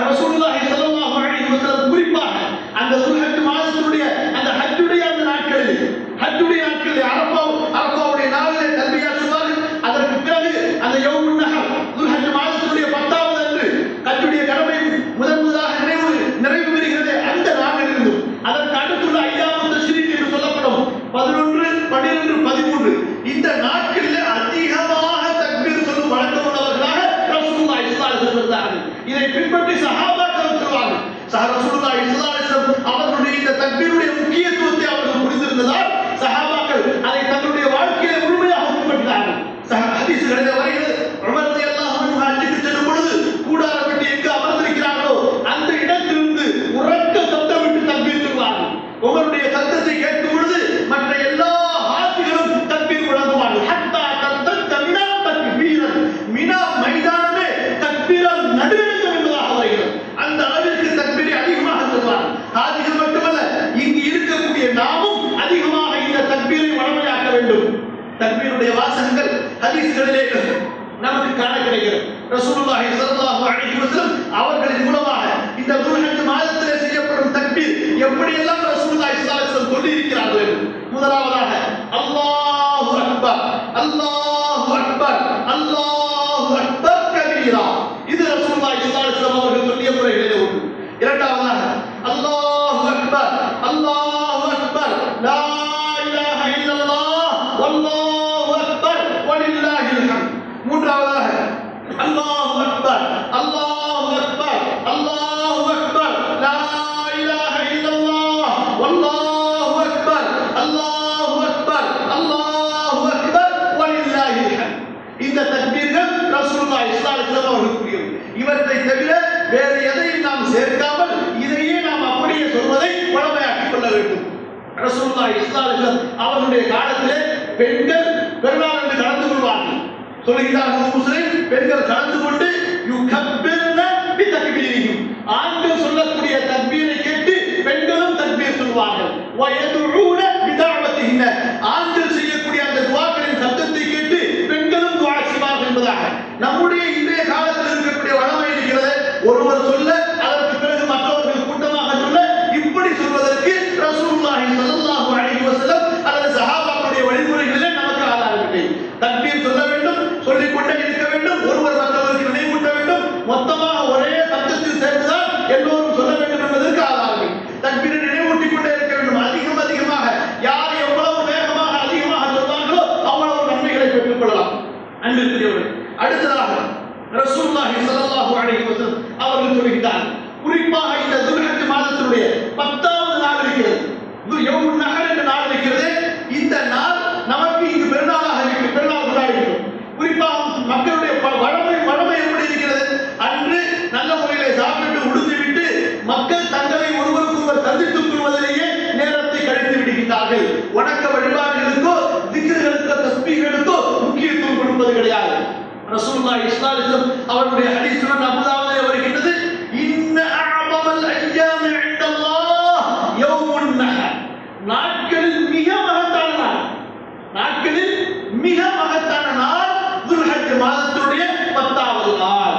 ரசூலுல்லாஹி ஸல்லல்லாஹு அலைஹி வஸல்லம் குறிப்பாக அந்த துல்ஹஜ் மாதத்தினுடைய அந்த ஹஜ்ஜுடைய அந்த நாட்களில் அரஃபாவுடைய நாளிலே தல்பியா சொல்வார்கள். அதற்கு பிறகு அந்த யௌமுன் நஹர் துல்ஹஜ் மாதத்தினுடைய 10வது அன்று ஹஜ்ஜுடைய கடமை முதலாக நிறைவு பெறுகிறது. அந்த நாளிலிருந்து அதற்கு அடுத்துள்ள ஐயாமுத் தஷ்ரீக் என்று சொல்லப்படும் 11, 12, 13 இந்த நாட்களில் அதிகமாக தக்பீர் சொல்லும் வழக்கம் உள்ளவர்களாக ரசூலுல்லாஹி ஸல்லல்லாஹு அலைஹி வஸல்லம் இருந்தார்கள். இதை பின்பற்றி சஹாபாக்கள் சொல்வார்கள். ரசூலுல்லாஹி ஸல்லல்லாஹு அலைஹி வஸல்லம் அவர்களுடைய இந்த தக்பீருடைய முக்கியத்துவத்தை அவர்கள் புரிந்திருந்ததால் சஹாபாக்கள் அதை தங்களுடைய வாழ்க்கையிலே முழுமையாக பின்பற்றினார்கள். ஹதீஸ்களிலே வருகிறது, உமர் ரலியல்லாஹு அன்ஹு ஹஜ்ஜுக்கு செல்லும் பொழுது கூடாரம் விட்டு எங்கு அமர்ந்திருக்கிறார்களோ அந்த இடத்திலிருந்து உரக்க சத்தமிட்டு தக்பீர் சொல்வார்கள். உமருடைய சத்தத்தை கேட்கும் பொழுது மற்ற எல்லா ஹாஜிகளும் தக்பீர் முழங்குவார்கள். ஹத்தா தத்தத்த மினா தக்பீரன், மினா மைதானமே தக்பீரால் நடுநிலையம் என்பதாக வருகிறது. அந்த அளவிற்கு தக்பீரை அதிகமாக சொல்வார்கள். ஹாஜிகள் மட்டுமல்ல, இங்கு இருக்கக்கூடிய நாமும் அதிகமாக இந்த தக்பீரை வழமையாக்க வேண்டும். தக்பீருடைய வாசகங்கள் ஹதீஸ்களிலே நமக்கு காண கிடைக்கிறது. ரசூலுல்லாஹி ஸல்லல்லாஹு அலைஹி வஸல்லம் அவர்களின் மூலமாக இந்த துல்ஹஜ் மாதத்திலே செய்யப்படும் தக்பீர் எப்படியெல்லாம் ரசூலுல்லாஹி ஸல்லல்லாஹு அலைஹி வஸல்லம் சொல்லி இருக்கிறார்கள். முதலாவதாக அல்லாஹு அக்பர், அல்லாஹு அக்பர், அல்லாஹு அக்பர் கபீரா. இது ரசூலுல்லாஹி ஸல்லல்லாஹு அலைஹி வஸல்லம் அவர்கள் சொல்லிய முறைகளிலே ஒன்று. இரண்டாவதாக அல்லாஹு அக்பர், அல்லாஹு அக்பர், லா இலாஹ இல்லல்லாஹ், வல்லாஹு அக்பர், வலில்லாஹில் ஹம்த். மூன்றாவதாக அல்லாஹு அக்பர், அல்லாஹு அக்பர், அல்லாஹு அக்பர், லா இலாஹ இல்லல்லாஹ், வல்லாஹு அக்பர், அல்லாஹு அக்பர், அல்லாஹு அக்பர், வலில்லாஹில் ஹம்த். இந்த தக்பீர்கள் ரசூலுல்லாஹி ஸல்லல்லாஹு அலைஹி வஸல்லம் அவர்களுக்குரியது. இவற்றை தவிர வேறு எதையும் நாம் சேர்க்காமல் இதையே நாம் அப்படியே சொல்வதை வழமையாக்கிக் கொள்ள வேண்டும். ரசூலுல்லாஹி ஸல்லல்லாஹு அலைஹி வஸல்லம் அவர்களுடைய காலத்திலே பெண்கள் பெருநாள் என்று கலந்து கொள்வார்கள். சொல்கிறார்கள் முஸ்லிம், பெண்கள் கலந்து கொண்டு யுகப்பிர்ன பிதக்பீரிஹிம், ஆண்கள் சொல்லக்கூடிய தக்பீரை கேட்டு பெண்களும் தக்பீர் சொல்வார்கள். வயதுஊன பிதஅவத்திஹின்ன, ஆண்கள் செய்யக்கூடிய அந்த துஆக்களின் சத்தத்தை கேட்டு பெண்களும் துஆ செய்வார்கள் என்பதாக நம்முடைய இன்றைய காலத்தில் இருக்கக்கூடிய வழமை இருக்கிறது. ஒருவர் சொல்ல அதற்கு பிறகு மற்றவர்கள் கூட்டமாக சொல்ல, இப்படி சொல்வதற்கு ரசூலுல்லாஹி ஸல்லல்லாஹு அலைஹி வஸல்லம் அல்லது சஹாபாக்களுடைய வழிமுறைகளிலே நமக்கு ஆதாரம் இல்லை. தக்பீர் சொல்ல வேண்டும், சொல்லிக் கொண்டே இருக்க வேண்டும். அன்பிற்குரியவர்களே, அடுத்ததாக ரசூலுல்லாஹி ஸல்லல்லாஹு அலைஹி வஸல்லம் அவர்கள் சொல்கிறார்கள், குறிப்பாக இந்த துல்ஹஜ் மாதத்தினுடைய 10வது நாள் இருக்கிறது, யௌமுன் நஹர் என்ற நாள் இருக்கிறது. இந்த நாள் நமக்கு இங்கு பெருநாளாக இருக்கிறது, பெருநாள் கொண்டாடுகிறோம். குறிப்பாக மக்களுடைய வழமை எப்படி இருக்கிறது? அன்று நல்ல முறையிலே சாப்பிட்டு உடுத்திவிட்டு மக்கள் தங்களை ஒருவருக்கொருவர் சந்தித்துக் கொள்வதிலேயே நேரத்தை கழித்து விடுகிறார்கள். வணக்க வழிபாடுகளுக்கோ திக்ருகளுக்கோ தஸ்பீஹ்களுக்கோ முக்கியத்துவம் கொடுப்பது கிடையாது. ரசூலுல்லாஹி ஸல்லல்லாஹு அலைஹி வஸல்லம் அவருடைய ஹதீஸ் சுனன் அபூதாவுதிலே வருகிறது, இன்ன அஅதமல் அய்யாமி இன்தல்லாஹ் யௌமுன் நஹர். நாட்களில் மிக மகத்தான நாள், நாட்களில் மிக மகத்தான நாள் துல்ஹஜ் மாதத்துடைய 10வது நாள்.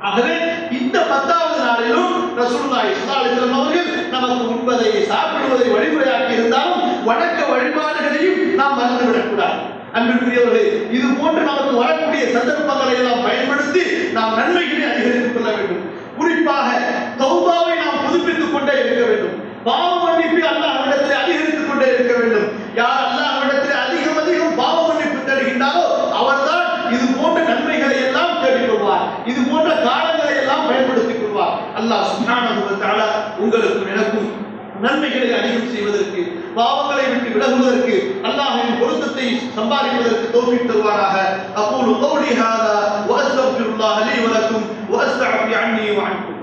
ஆகவே இந்த 10வது நாளிலும் ரசூலுல்லாஹி ஸல்லல்லாஹு அலைஹி வஸல்லம் அவர்கள் நமக்கு உண்பதை சாப்பிடுவதை வழிமுறையாக்கி இருந்தாலும் வணக்க வழிபாடுகளையும் நாம் மறந்துவிடக் கூடாது. அன்பிற்குரியவர்களே, இது போன்று நமக்கு வரக்கூடிய சந்தர்ப்பங்களை எல்லாம் பயன்படுத்தி நாம் நன்மைகளை அதிகரித்துக் கொள்ள வேண்டும். குறிப்பாக தௌபாவை நாம் புதுப்பித்துக் கொண்டே இருக்க வேண்டும். பாவ மன்னிப்பு அல்லாஹ்விடத்தில் அதிகரித்துக் கொண்டே இருக்க வேண்டும். யார் அல்லாஹ்விடத்தில் அதிகம் அதிகம் பாவ மன்னிப்பு தேடுகின்றாரோ அவர்தான் இது போன்ற நன்மைகளை எல்லாம் தேடிக் கொள்வார், இது போன்ற காலங்களை எல்லாம் பயன்படுத்திக் கொள்வார். அல்லாஹ் சுப்ஹானஹு வ தஆலா உங்களுக்கும் எனக்கும் நன்மைகளை அதிகம் செய்வதற்கு, பாவங்களை விட்டு விலகுவதற்கு, அல்லாஹ்வின் பொருத்தத்தை சம்பாதிப்பதற்கு தௌஃபீக் தருவாராக. அகூலு கௌலி ஹாதா வ அஸ்தக்ஃபிருல்லாஹ லீ வ லக்கும் வ அஸ்தக்ஃபிரு அன்னி வ அன்கும்.